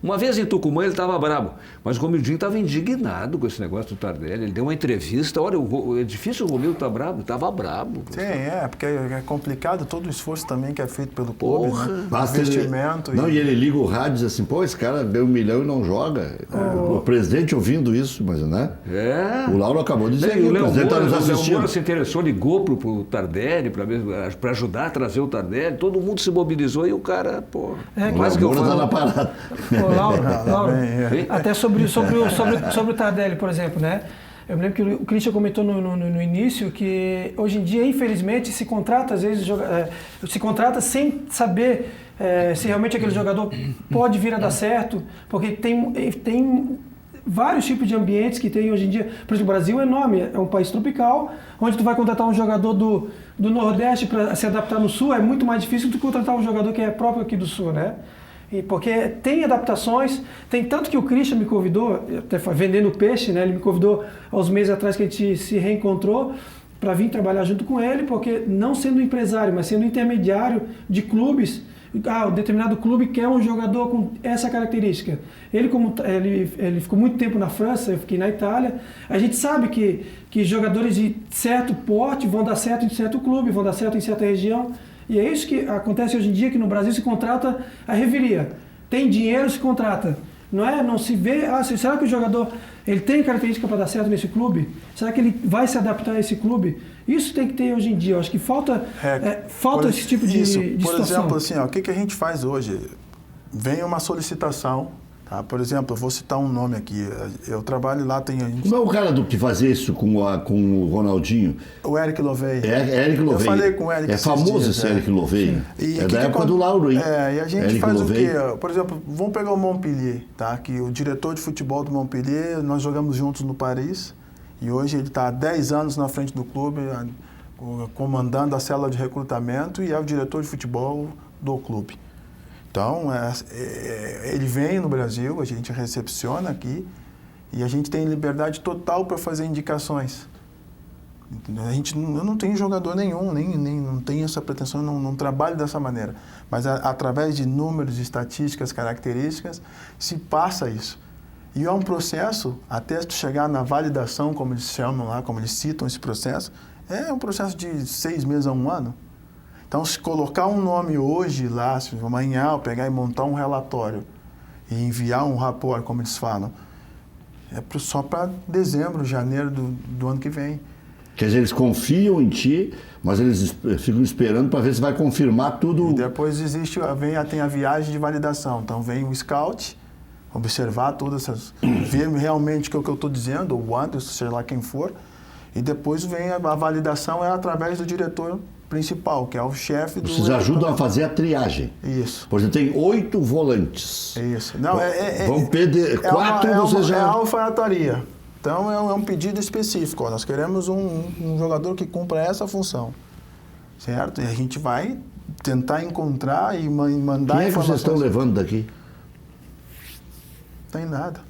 B: Uma vez em Tucumã ele estava bravo, mas o Romildinho estava indignado com esse negócio do Tardelli. Ele deu uma entrevista, olha, é difícil o Romildo estar bravo, estava bravo.
C: Sim, porque é complicado todo o esforço também que é feito pelo clube, né? Investimento.
A: E ele liga o rádio e diz assim, pô, esse cara deu 1 milhão e não joga. O presidente ouvindo isso, mas né? O Lauro acabou de dizer, o presidente está nos assistindo. O Moura
B: se interessou, ligou pro Tardelli para ajudar a trazer o Tardelli, todo mundo se mobilizou e o cara, pô...
A: Quase que eu falo. Tá na parada.
D: Lauro, até sobre o Tardelli, por exemplo, né? Eu me lembro que o Christian comentou no início que hoje em dia, infelizmente, se contrata, às vezes, se contrata sem saber se realmente aquele jogador pode vir a dar certo, porque tem vários tipos de ambientes que tem hoje em dia. Por exemplo, o Brasil é enorme, é um país tropical, onde tu vai contratar um jogador do Nordeste para se adaptar no Sul, é muito mais difícil do que contratar um jogador que é próprio aqui do Sul, né? Porque tem adaptações, tem tanto que o Christian me convidou, até vendendo peixe, né? Ele me convidou há uns meses atrás que a gente se reencontrou para vir trabalhar junto com ele, porque não sendo empresário, mas sendo intermediário de clubes, um determinado clube quer um jogador com essa característica. Ele ficou muito tempo na França, eu fiquei na Itália, a gente sabe que jogadores de certo porte vão dar certo em certo clube, vão dar certo em certa região. E é isso que acontece hoje em dia, que no Brasil se contrata a revelia. Tem dinheiro, se contrata. Não se vê, será que o jogador ele tem característica para dar certo nesse clube? Será que ele vai se adaptar a esse clube? Isso tem que ter hoje em dia. Eu acho que falta esse tipo de situação.
C: Por exemplo, assim, o que a gente faz hoje? Vem uma solicitação. Tá? Por exemplo, eu vou citar um nome aqui. Eu trabalho lá,
A: Como é o cara que fazia isso com o Ronaldinho?
C: O Eric Lovey.
A: Eric Lovey.
C: Eu falei com o Eric.
A: É famoso esse Eric Lovey. É da época do Lauro, hein?
C: E a gente faz o quê? Por exemplo, vamos pegar o Montpellier, tá? Que o diretor de futebol do Montpellier, nós jogamos juntos no Paris. E hoje ele está há 10 anos na frente do clube, comandando a célula de recrutamento e é o diretor de futebol do clube. Então, ele vem no Brasil, a gente recepciona aqui e a gente tem liberdade total para fazer indicações. Eu não tenho jogador nenhum, nem não tenho essa pretensão, não trabalho dessa maneira. Mas através de números, estatísticas, características, se passa isso. E é um processo, até tu chegar na validação, como eles chamam lá, como eles citam esse processo, é um processo de 6 meses a 1 ano. Então, se colocar um nome hoje lá, se amanhã eu pegar e montar um relatório e enviar um rapport, como eles falam, é só para dezembro, janeiro do ano que vem.
A: Quer dizer, eles confiam em ti, mas eles ficam esperando para ver se vai confirmar tudo.
C: E depois tem a viagem de validação. Então vem o scout, observar todas essas... ver realmente o que eu estou dizendo, o Anderson, seja lá quem for, e depois vem a validação através do diretor principal, que é o chefe do...
A: Vocês ajudam a fazer a triagem.
C: Isso.
A: Por exemplo, tem 8 volantes.
C: Isso. Não,
A: vão perder 4, vocês já...
C: É a alfaiataria. Então é um pedido específico. Ó, nós queremos um jogador que cumpra essa função. Certo? E a gente vai tentar encontrar e mandar...
A: Quem é que vocês estão levando daqui?
C: Não tem nada.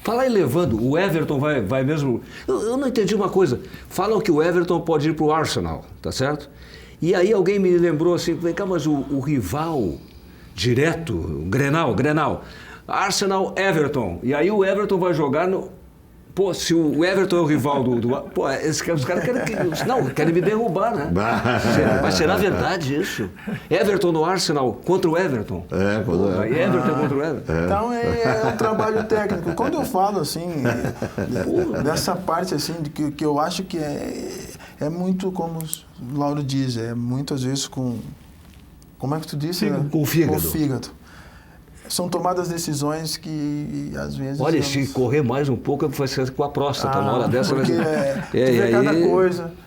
B: Falar em levando, o Everton vai mesmo... Eu não entendi uma coisa. Falam que o Everton pode ir para o Arsenal, tá certo? E aí alguém me lembrou assim, vem cá, mas o rival direto, o Grenal, Arsenal-Everton. E aí o Everton vai jogar no... Pô, se o Everton é o rival Pô, os caras querem me derrubar, né? Mas será verdade isso? Everton no Arsenal contra o Everton? Everton contra o Everton.
C: Então é um trabalho técnico. Quando eu falo assim, dessa parte assim, que eu acho que é muito, como o Lauro diz, é muitas vezes com... Como é que tu disse?
B: Com o fígado.
C: Com o fígado. São tomadas decisões que, às vezes...
B: Olha, se correr mais um pouco, vai ser com a próstata. Uma hora dessa...
C: Porque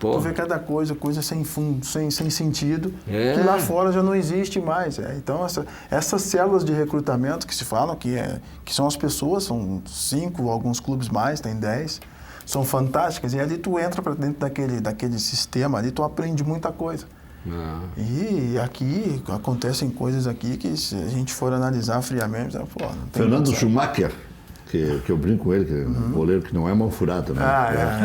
C: tu vê cada coisa, coisa sem fundo, sem sentido, que lá fora já não existe mais. Então, essas células de recrutamento que se falam, que são as pessoas, são 5, alguns clubes mais, tem 10, são fantásticas. E ali tu entra para dentro daquele sistema, ali tu aprende muita coisa. E aqui acontecem coisas aqui que, se a gente for analisar friamente,
A: Fernando Schumacher, que eu brinco com ele, que é um goleiro que não é mão furada, né?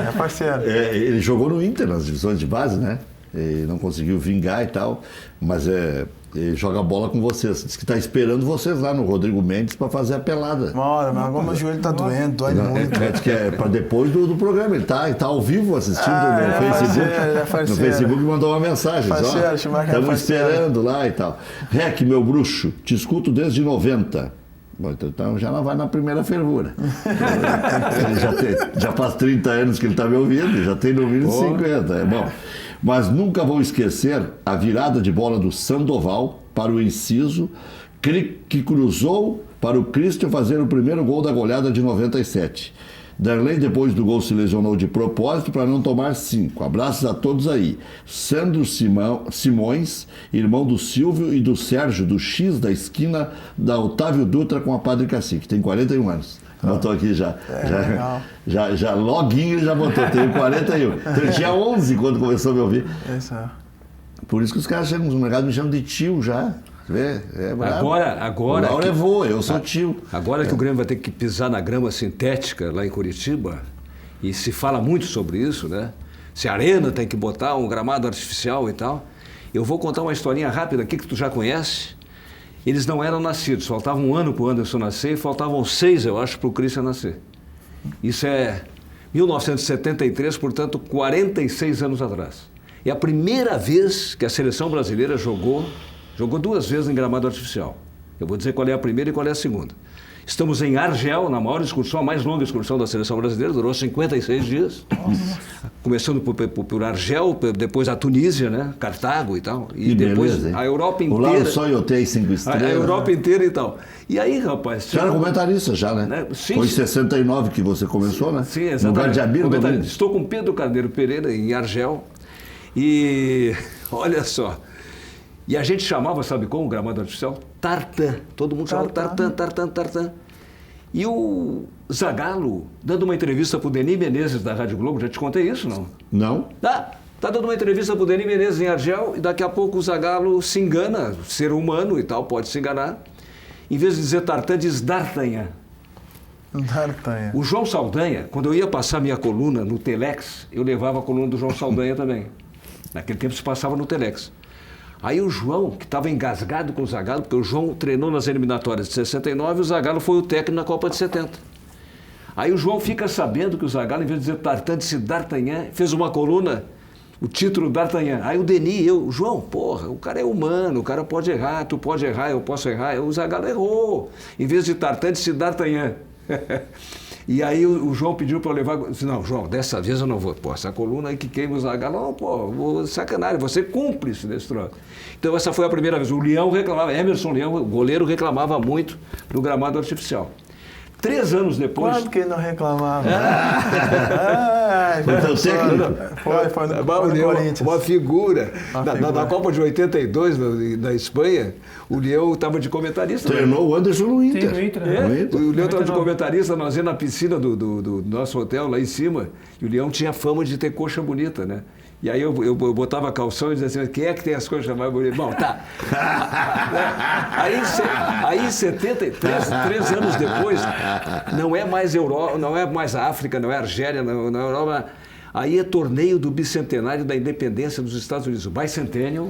C: É parceiro.
A: Ele jogou no Inter nas divisões de base, né? E não conseguiu vingar e tal, mas ele joga bola com vocês. Diz que está esperando vocês lá no Rodrigo Mendes para fazer a pelada.
C: Mas agora meu joelho está doendo, dói muito.
A: Diz que é para depois do programa. Ele tá ao vivo assistindo no Facebook. No Facebook mandou uma mensagem. Estamos esperando lá e tal. Rec, meu bruxo, te escuto desde 90. Bom, então já não vai na primeira fervura. Ele já faz 30 anos que ele está me ouvindo, já tem no mínimo 50. É bom. Mas nunca vou esquecer a virada de bola do Sandoval para o Enciso, que cruzou para o Christian fazer o primeiro gol da goleada de 97. Darley, depois do gol, se lesionou de propósito para não tomar 5. Abraços a todos aí. Sandro Simões, irmão do Silvio e do Sérgio, do X da esquina da Otávio Dutra com a Padre Cacique. Tem 41 anos. Botou aqui já. Já loguinho ele já botou. Tenho 41. Então eu tinha 11 quando começou a me ouvir. Por isso que os caras chegam no mercado e me chamam de tio já.
B: Agora.
A: O Lauro é vô, eu sou tio.
B: Agora que o Grêmio vai ter que pisar na grama sintética lá em Curitiba, e se fala muito sobre isso, né? Se a Arena tem que botar um gramado artificial e tal. Eu vou contar uma historinha rápida aqui que tu já conhece. Eles não eram nascidos, faltava um ano para o Anderson nascer e faltavam 6, eu acho, para o Christian nascer. Isso é 1973, portanto, 46 anos atrás. É a primeira vez que a seleção brasileira jogou 2 vezes em gramado artificial. Eu vou dizer qual é a primeira e qual é a segunda. Estamos em Argel, na maior excursão, a mais longa excursão da seleção brasileira, durou 56 dias. Começando por Argel, depois a Tunísia, né? Cartago e tal. E depois beleza, a Europa inteira.
A: O Lauro só em hotéis 5 estrelas.
B: A Europa inteira e tal. E aí, rapaz...
A: Já era comentarista já, né? Sim, foi em 69 que você começou, né?
B: Sim, exatamente.
A: No Guardiabir,
B: estou com Pedro Carneiro Pereira, em Argel. E olha só... E a gente chamava, sabe como, o gramado artificial? Tartan. Todo mundo chamava tartan. E o Zagallo, dando uma entrevista para o Denis Menezes da Rádio Globo, já te contei isso, não?
A: Não.
B: Tá dando uma entrevista para o Denis Menezes em Argel, e daqui a pouco o Zagallo se engana, ser humano e tal, pode se enganar. Em vez de dizer tartan, diz D'Artagnan. O João Saldanha, quando eu ia passar minha coluna no Telex, eu levava a coluna do João Saldanha também. Naquele tempo se passava no Telex. Aí o João, que estava engasgado com o Zagallo, porque o João treinou nas eliminatórias de 69 e o Zagallo foi o técnico na Copa de 70. Aí o João fica sabendo que o Zagallo, em vez de dizer Tartan, disse D'Artagnan, fez uma coluna, o título D'Artagnan. Aí o Denis, João, porra, o cara é humano, o cara pode errar, tu pode errar, eu posso errar. O Zagallo errou. Em vez de Tartan, disse D'Artagnan. E aí o João pediu para eu levar. Eu disse, não, João, dessa vez eu não vou. Pô, essa coluna aí que queima o Zagallo. Não, pô, sacanagem, você cúmplice desse troço. Então essa foi a primeira vez. O Leão reclamava, Emerson Leão, o goleiro, reclamava muito do gramado artificial. 3 anos depois...
C: Quando que ele não reclamava?
B: Foi no Corinthians. Uma figura. Na Copa de 82, na Espanha, o Leão estava de comentarista.
A: Treinou o Anderson no Inter.
B: O Leão estava de comentarista, nós íamos na piscina do nosso hotel, lá em cima, e o Leão tinha fama de ter coxa bonita, né? E aí eu botava calção e dizia assim, quem é que tem as coxas mais bonitas? Bom, tá. Aí 3 anos depois, não é mais Europa, não é mais África, não é Argélia, não é Europa. Aí é torneio do bicentenário da independência dos Estados Unidos, o Bicentennial.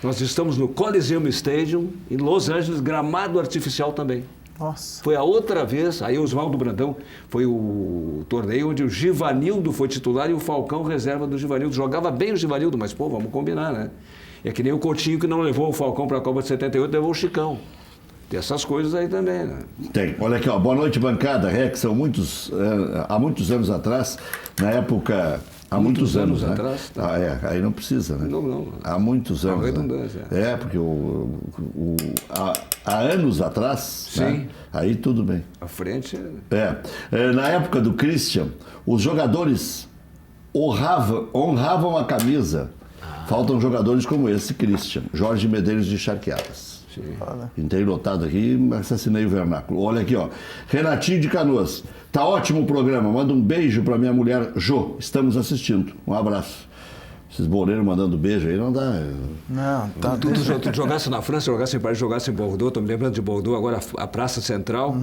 B: Nós estamos no Coliseum Stadium, em Los Angeles, gramado artificial também.
C: Nossa.
B: Foi a outra vez, aí o Oswaldo Brandão, foi o torneio onde o Givanildo foi titular e o Falcão reserva do Givanildo. Jogava bem o Givanildo, mas, pô, vamos combinar, né? É que nem o Coutinho que não levou o Falcão para a Copa de 78, levou o Chicão. Tem essas coisas aí também, né?
A: Tem. Olha aqui, ó. Boa noite, bancada. Rex, há muitos anos atrás, na época... Há muitos anos
B: atrás?
A: Tá. Aí não precisa, né?
B: Não.
A: Há muitos anos.
B: Redundância.
A: Né? Porque há anos atrás,
B: sim.
A: Né? Aí tudo bem.
B: À frente...
A: Na época do Christian, os jogadores honravam a camisa. Faltam jogadores como esse, Christian. Jorge Medeiros de Charqueadas. Entrei lotado aqui, assassinei o vernáculo. Olha aqui, ó. Renatinho de Canoas. Tá ótimo o programa. Manda um beijo pra minha mulher, Jo. Estamos assistindo. Um abraço. Esses boleiros mandando beijo aí não dá.
C: Não, tá.
B: Tu jogasse na França, jogasse em Paris, jogasse em Bordeaux. Estou me lembrando de Bordeaux, agora a Praça Central.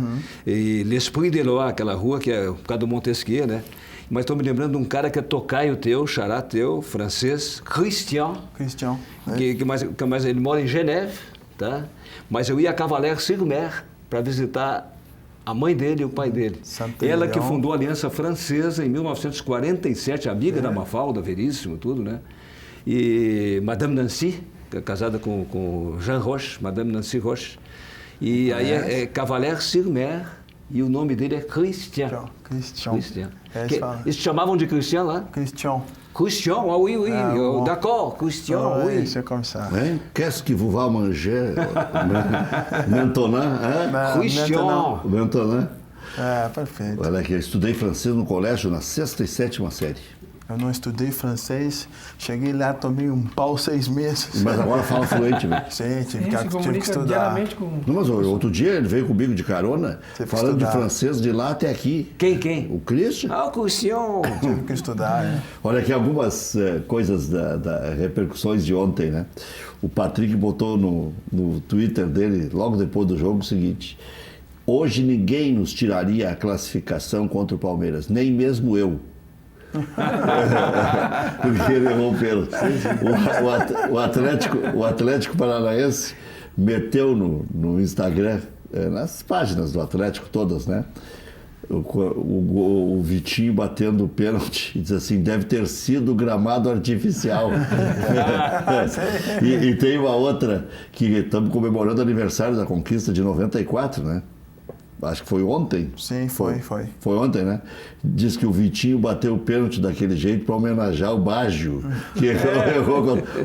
B: E l'Esprit de Loire, aquela rua que é por causa do Montesquieu, né? Mas estou me lembrando de um cara que é tocaio teu, xará teu, francês, Christian. Mas ele mora em Geneve, tá? Mas eu ia a Cavalaire-sur-Mer para visitar a mãe dele e o pai dele. Ela que fundou a Aliança Francesa em 1947, amiga da Mafalda, Veríssimo, tudo, né? E Madame Nancy, casada com Jean Roche, Madame Nancy Roche. E aí é Cavalaire-sur-Mer e o nome dele é Christian. Christian. Eles te chamavam de Christian lá?
C: Christian.
B: Christian, oui. D'accord, Christian, oui.
C: C'est comme ça.
A: Qu'est-ce que vous va manger? Maintenant, hein?
B: Christian.
A: Maintenant.
C: Perfeito.
A: Olha aqui, eu estudei francês no colégio na 6ª e 7ª série.
C: Eu não estudei francês, cheguei lá, tomei um pau 6 meses.
A: Mas agora fala fluente, né?
C: Sim, tive que estudar.
A: Não, mas outro dia ele veio comigo de carona, falando de francês de lá até aqui.
B: Quem?
A: O Christian.
B: O Christian.
C: Tive que estudar, né?
A: Olha aqui algumas coisas da repercussões de ontem, né? O Patrick botou no Twitter dele, logo depois do jogo, o seguinte: hoje ninguém nos tiraria a classificação contra o Palmeiras, nem mesmo eu. Porque ele errou o pênalti. O Atlético Paranaense meteu no Instagram, nas páginas do Atlético todas, né? O Vitinho batendo o pênalti e diz assim, deve ter sido gramado artificial. E tem uma outra que estamos comemorando o aniversário da conquista de 94, né? Acho que foi ontem.
C: Sim, foi.
A: Foi ontem, né? Diz que o Vitinho bateu o pênalti daquele jeito para homenagear o Baggio.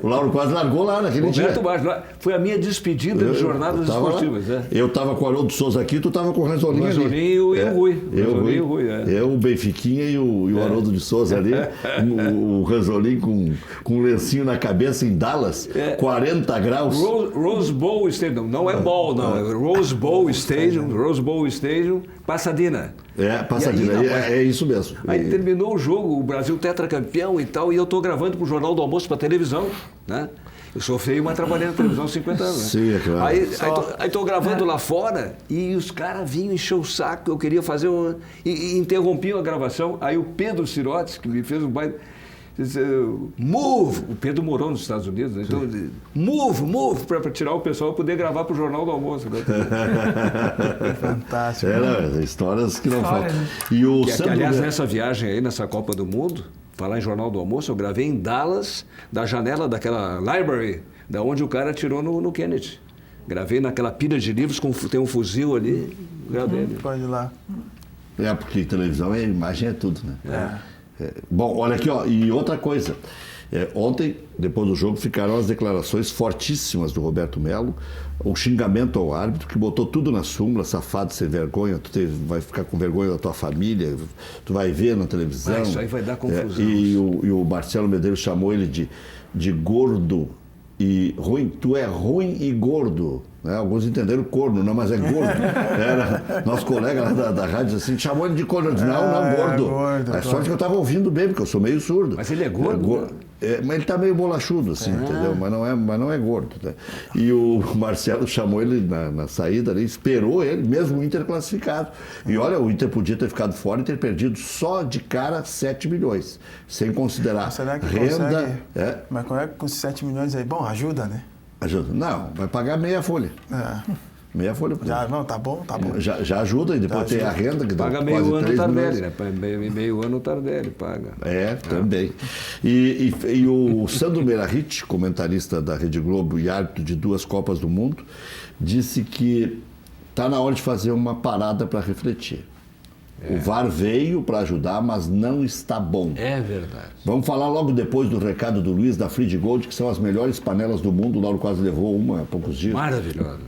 A: O Lauro quase largou lá naquele dia.
B: Baggio, foi a minha despedida de jornadas esportivas.
A: Eu estava com o Haroldo Souza aqui, tu estava com o Ranzolinho ali.
B: E o Rui.
A: Eu, o Benfiquinha e o Haroldo de Souza ali. O Ranzolinho com um lencinho na cabeça em Dallas, 40 graus.
B: Rose Bowl Stadium, não é ball, não. É Rose Bowl Stadium, Pasadena.
A: Pasadena, é isso mesmo.
B: Aí terminou o jogo, o Brasil tetracampeão e tal, e eu estou gravando para o Jornal do Almoço, para televisão, né? Eu sou feio, mas trabalhei na televisão há 50 anos. Né?
A: Sim, é claro.
B: Aí estou gravando lá fora e os caras vinham encher o saco, eu queria fazer e interrompiam a gravação. Aí o Pedro Sirotes, que me fez um baile, disse, move! O Pedro morou nos Estados Unidos, né? Então, move, para tirar o pessoal e poder gravar para o Jornal do Almoço. Né?
C: Fantástico.
A: Histórias que não faltam.
B: Né?
A: E
B: aliás, nessa viagem aí, nessa Copa do Mundo, falar em Jornal do Almoço, eu gravei em Dallas, da janela daquela library, da onde o cara atirou no Kennedy. Gravei naquela pilha de livros, tem um fuzil ali, gravei.
C: Pode ir lá.
A: Porque televisão, a imagem é tudo, né? Bom, olha aqui, ó, e outra coisa. Ontem, depois do jogo, ficaram as declarações fortíssimas do Roberto Melo, o xingamento ao árbitro, que botou tudo na súmula, safado, sem vergonha, vai ficar com vergonha da tua família, tu vai ver na televisão.
B: Isso aí vai dar confusão.
A: E o Marcelo Medeiros chamou ele de gordo e ruim. Tu é ruim e gordo. Né? Alguns entenderam corno, não, mas é gordo. Nosso colega lá da rádio assim, chamou ele de corno. Eu disse, não, gordo. É sorte que eu estava ouvindo bem, porque eu sou meio surdo.
B: Mas ele é gordo?
A: Mas ele está meio bolachudo, assim, entendeu? Mas não é gordo. Né? E o Marcelo chamou ele na saída ali, esperou ele, mesmo o Inter classificado. E olha, o Inter podia ter ficado fora e ter perdido só de cara 7 milhões, sem considerar renda.
C: Mas como é que com 7 milhões aí? Bom, ajuda, né?
A: Ajuda. Não, vai pagar meia folha. Meia folha.
C: Não, tá bom.
A: Já ajuda, e depois tem a renda que dá
B: paga meio ano Tardelli, né? Meio ano Tardelli paga.
A: Também. E o Sandro Meirahit, comentarista da Rede Globo e árbitro de 2 Copas do Mundo, disse que está na hora de fazer uma parada para refletir. O VAR veio para ajudar, mas não está bom.
B: É verdade.
A: Vamos falar logo depois do recado do Luiz, da Free Gold, que são as melhores panelas do mundo. O Lauro quase levou uma há poucos dias.
B: Maravilhosa.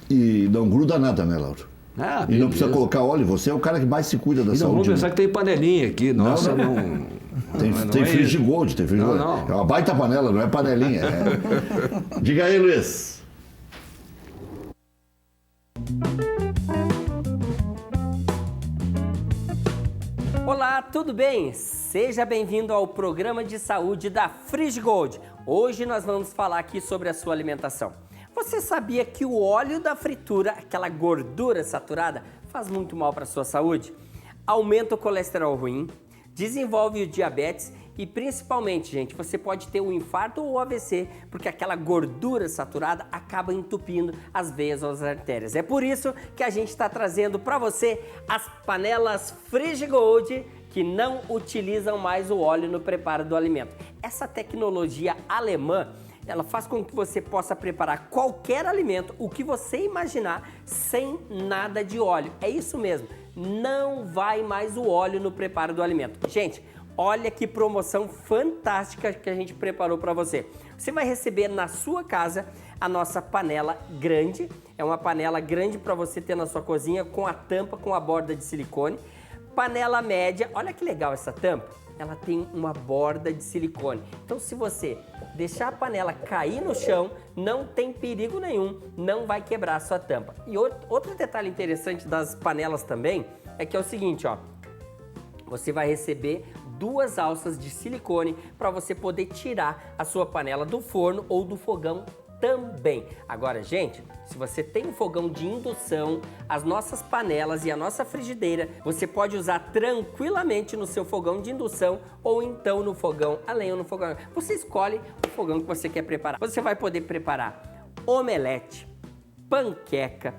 A: E não gruda nada, né, Lauro? E não precisa colocar óleo. Você é o cara que mais se cuida da saúde.
B: Vamos pensar que tem panelinha aqui. Nossa, não...
A: Tem Free Gold, tem Free Gold.
B: Não.
A: É uma baita panela, não é panelinha. Diga aí, Luiz.
E: Olá, tudo bem? Seja bem-vindo ao programa de saúde da Free Gold. Hoje nós vamos falar aqui sobre a sua alimentação. Você sabia que o óleo da fritura, aquela gordura saturada, faz muito mal para a sua saúde? Aumenta o colesterol ruim, desenvolve o diabetes e principalmente, gente, você pode ter um infarto ou AVC, porque aquela gordura saturada acaba entupindo as veias ou as artérias. É por isso que a gente está trazendo para você as panelas Free Gold, que não utilizam mais o óleo no preparo do alimento. Essa tecnologia alemã, ela faz com que você possa preparar qualquer alimento, o que você imaginar, sem nada de óleo. É isso mesmo, não vai mais o óleo no preparo do alimento. Gente, olha que promoção fantástica que a gente preparou para você. Você vai receber na sua casa a nossa panela grande. É uma panela grande para você ter na sua cozinha, com a tampa, com a borda de silicone. Panela média, olha que legal essa tampa. Ela tem uma borda de silicone. Então, se você deixar a panela cair no chão, não tem perigo nenhum, não vai quebrar a sua tampa. E outro detalhe interessante das panelas também é que é o seguinte, ó. Você vai receber 2 alças de silicone para você poder tirar a sua panela do forno ou do fogão também. Agora, gente, se você tem um fogão de indução, as nossas panelas e a nossa frigideira, você pode usar tranquilamente no seu fogão de indução ou então no fogão a lenha ou no fogão. Você escolhe o fogão que você quer preparar. Você vai poder preparar omelete, panqueca,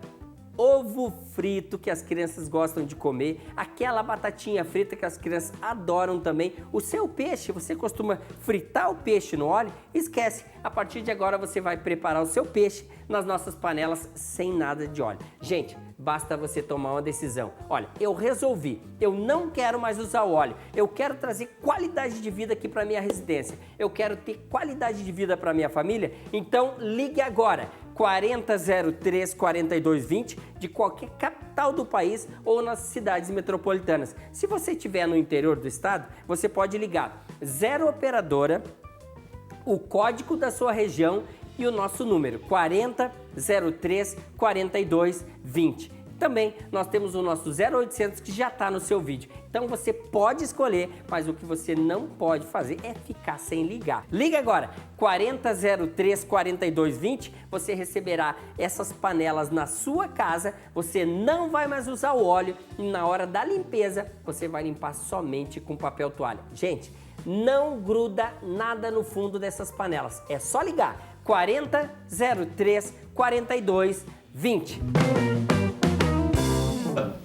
E: ovo frito que as crianças gostam de comer, aquela batatinha frita que as crianças adoram também, o seu peixe, você costuma fritar o peixe no óleo? Esquece, a partir de agora você vai preparar o seu peixe nas nossas panelas sem nada de óleo. Gente, basta você tomar uma decisão. Olha, eu resolvi, eu não quero mais usar o óleo, eu quero trazer qualidade de vida aqui para minha residência, eu quero ter qualidade de vida para minha família, então ligue agora. 4003 4220 de qualquer capital do país ou nas cidades metropolitanas. Se você estiver no interior do estado, você pode ligar 0 operadora, o código da sua região e o nosso número 4003 4220. Também nós temos o nosso 0800 que já está no seu vídeo. Então você pode escolher, mas o que você não pode fazer é ficar sem ligar. Liga agora, 4003 4220, você receberá essas panelas na sua casa, você não vai mais usar o óleo e na hora da limpeza você vai limpar somente com papel toalha. Gente, não gruda nada no fundo dessas panelas, é só ligar, 4003 4220.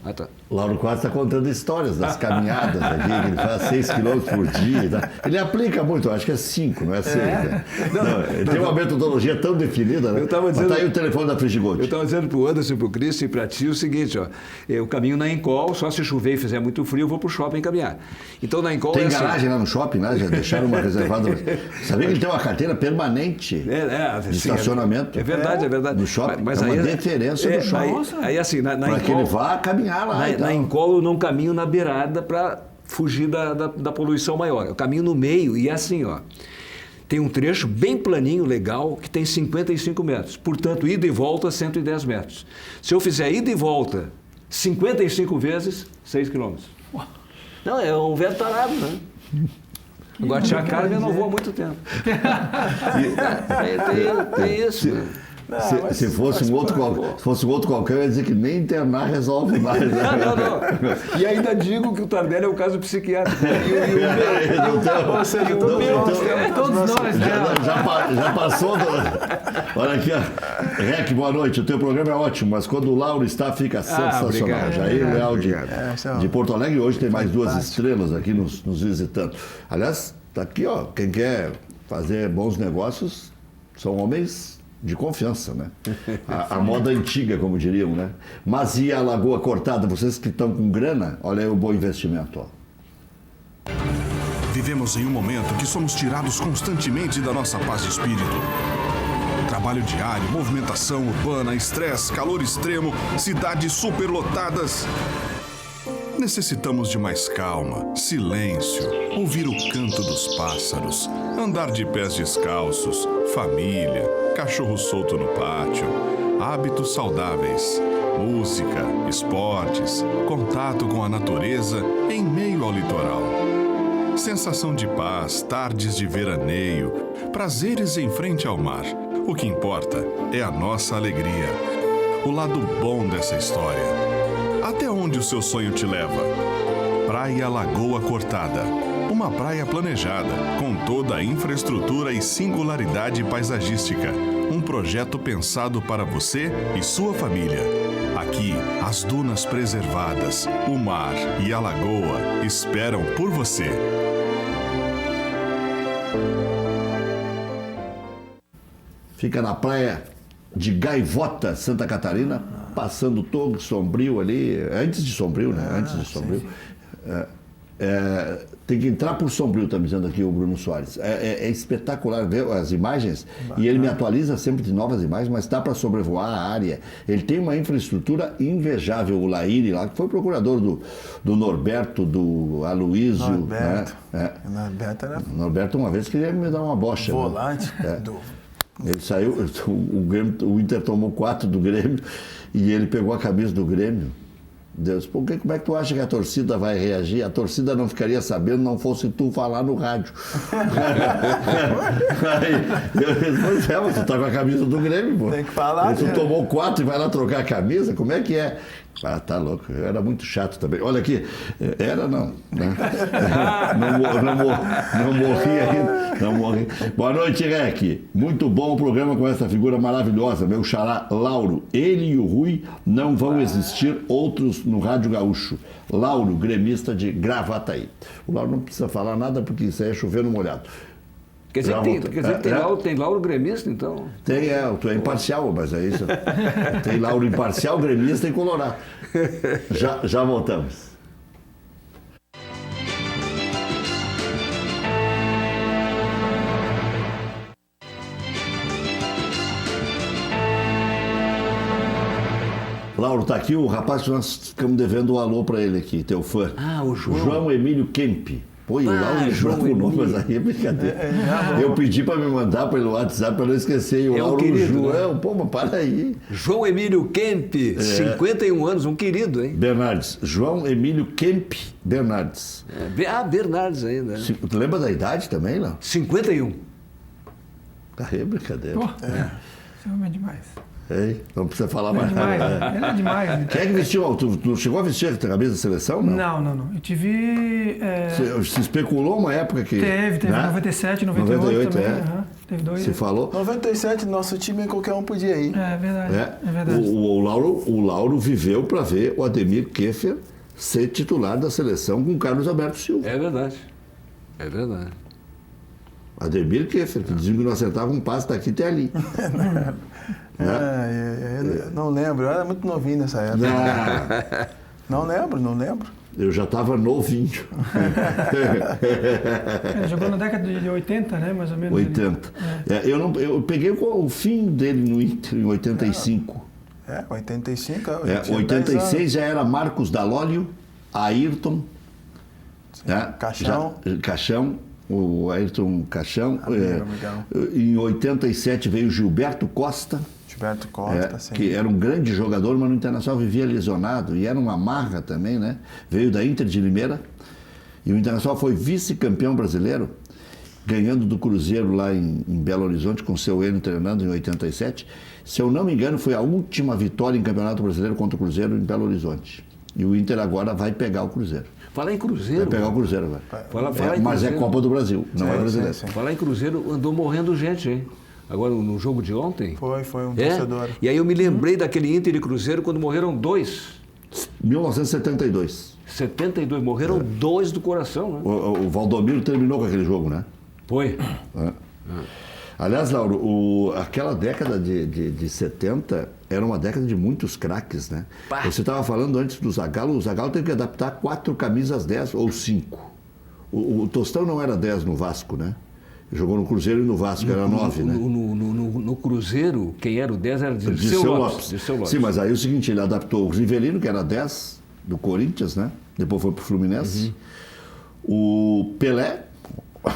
B: Ah, tá.
A: Lauro quase está contando histórias das caminhadas aqui, que ele faz 6 km por dia. Tá? Ele aplica muito, acho que é 5, não é 6. Né? Não, ele tem uma metodologia tão definida, né?
B: Mas tá
A: aí o telefone da Frigigold.
B: Eu estava dizendo para o Anderson, para o Cristo e para ti o seguinte, ó, eu caminho na Encol, só se chover e fizer muito frio, eu vou para o shopping caminhar. Então na Encol
A: tem garagem lá no shopping, né? Já deixaram uma reservada. Sabia que ele tem uma carteira permanente de estacionamento?
B: É verdade, é verdade.
A: No shopping,
B: mas
A: é uma
B: aí,
A: diferença do shopping.
B: Aí assim, na
A: para que ele vá caminhar lá.
B: Na Encol eu não caminho na beirada para fugir da poluição maior. Eu caminho no meio e é assim, ó. Tem um trecho bem planinho, legal, que tem 55 metros. Portanto, ida e volta, 110 metros. Se eu fizer ida e volta 55 vezes, 6 quilômetros. Não, é um velho tarado, né? Agora, Tia Carmen, eu não vou há muito tempo. Tem isso, né?
A: Se fosse um outro qualquer, eu ia dizer que nem internar resolve mais. Né?
B: Não. E ainda digo que o Tardelli é um caso psiquiátrico.
D: Todos nós.
A: Já passou. Olha aqui, ó. Rec, boa noite. O teu programa é ótimo, mas quando o Lauro está, fica sensacional.
B: Obrigado,
A: Jair Leal de Porto Alegre. Hoje tem mais 2 estrelas aqui nos visitando. Aliás, tá aqui, ó. Quem quer fazer bons negócios são homens de confiança, né? A moda antiga, como diriam, né? Mas e a Lagoa Cortada? Vocês que estão com grana, olha aí o bom investimento, ó.
F: Vivemos em um momento que somos tirados constantemente da nossa paz de espírito. Trabalho diário, movimentação urbana, estresse, calor extremo, cidades superlotadas. Necessitamos de mais calma, silêncio, ouvir o canto dos pássaros, andar de pés descalços, família, cachorro solto no pátio, hábitos saudáveis, música, esportes, contato com a natureza em meio ao litoral. Sensação de paz, tardes de veraneio, prazeres em frente ao mar. O que importa é a nossa alegria, o lado bom dessa história. Até onde o seu sonho te leva? Praia Lagoa Cortada. Uma praia planejada, com toda a infraestrutura e singularidade paisagística. Um projeto pensado para você e sua família. Aqui, as dunas preservadas, o mar e a lagoa esperam por você.
A: Fica na praia de Gaivota, Santa Catarina, passando todo Sombrio ali, antes de Sombrio, né? Antes de Sombrio. Tem que entrar por Sombrio, está me dizendo aqui o Bruno Soares. É espetacular ver as imagens, e ele me atualiza sempre de novas imagens, mas dá para sobrevoar a área. Ele tem uma infraestrutura invejável, o Laíri lá, que foi procurador do Norberto, do Aloísio.
C: Norberto.
A: Né?
C: Norberto
A: uma vez queria me dar uma bocha.
C: Volante.
A: Ele saiu, o Inter tomou 4 do Grêmio e ele pegou a camisa do Grêmio. Deus, como é que tu acha que a torcida vai reagir? A torcida não ficaria sabendo, não fosse tu falar no rádio. Aí eu respondi, mas tu tá com a camisa do Grêmio, pô.
C: Tem que falar.
A: Tu tomou 4 e vai lá trocar a camisa? Como é que é? Ah, tá louco. Eu era muito chato também. Olha aqui, era não. Né? Não morri ainda. Não morri. Boa noite, Rec. Muito bom o programa com essa figura maravilhosa. Meu xará Lauro. Ele e o Rui não vão existir outros no Rádio Gaúcho. Lauro, gremista de Gravataí. O Lauro não precisa falar nada porque isso aí é chover no molhado.
B: Quer dizer, tem Lauro gremista, então?
A: Tem, tu é imparcial, mas é isso. Tem Lauro imparcial, gremista e colorado. Já voltamos. Lauro, tá aqui o rapaz que nós ficamos devendo um alô para ele aqui, teu fã.
B: Ah, o João.
A: João Emílio Kemp. Pô, e o Lauro João Emílio, mas aí é brincadeira. Eu pedi para me mandar pelo WhatsApp para não esquecer. E o Lauro
B: querido,
A: João,
B: né?
A: Pô, mas para aí.
B: João Emílio Kemp, 51 anos, um querido, hein?
A: Bernardes. João Emílio Kemp Bernardes.
B: Bernardes ainda. Né?
A: Tu lembra da idade também, não?
B: 51.
A: É brincadeira.
D: Esse homem é demais.
A: Não precisa falar mais
D: nada. Ele é demais. Né?
A: Quem é que vestiu? Tu chegou a vestir a camisa da seleção?
D: Não. Eu tive...
A: Se especulou uma época que...
D: Teve, né? 97, 98 também. Teve 2.
A: Se falou?
C: 97, nosso time qualquer um podia ir.
D: É verdade. É verdade.
A: O Lauro viveu para ver o Ademir Keffer ser titular da seleção com Carlos Alberto Silva.
B: É verdade. É verdade.
A: Ademir Keffer, que diziam que não acertava um passe daqui até ali.
C: Não lembro, eu era muito novinho nessa época. Não lembro.
A: Eu já estava novinho.
D: Ele jogou na década de 80, né? Mais ou menos.
A: 80. Eu peguei o fim dele no Inter, em 85.
C: 85.
A: 86 já era Marcos Dalólio, Ayrton, Caixão, o Ayrton Caixão. Em 87 veio Gilberto Costa.
C: Sim.
A: Que era um grande jogador, mas no Internacional vivia lesionado. E era uma marra também, né? Veio da Inter de Limeira. E o Internacional foi vice-campeão brasileiro, ganhando do Cruzeiro lá em Belo Horizonte, com o seu Enio treinando em 87. Se eu não me engano, foi a última vitória em Campeonato Brasileiro contra o Cruzeiro em Belo Horizonte. E o Inter agora vai pegar o Cruzeiro.
B: Falar em Cruzeiro.
A: Vai pegar o Cruzeiro agora. Mas
B: Cruzeiro.
A: É Copa do Brasil, não é brasileiro.
B: Sim. Falar em Cruzeiro, andou morrendo gente, hein? Agora, no jogo de ontem...
C: Foi um torcedor.
B: E aí eu me lembrei daquele Inter e Cruzeiro quando morreram 2.
A: 1972.
B: 72, morreram 2 do coração, né?
A: O Valdomiro terminou com aquele jogo, né?
B: Foi.
A: Aliás, Lauro, aquela década de 70 era uma década de muitos craques, né? Você estava falando antes do Zagallo, o Zagallo teve que adaptar 4 camisas 10 ou 5. O Tostão não era 10 no Vasco, né? Jogou no Cruzeiro e no Vasco, era 9, né?
B: No Cruzeiro, quem era o 10 era
A: Dirceu Lopes. Sim, mas aí é o seguinte, ele adaptou o Rivelino, que era 10 do Corinthians, né? Depois foi pro Fluminense. O Pelé.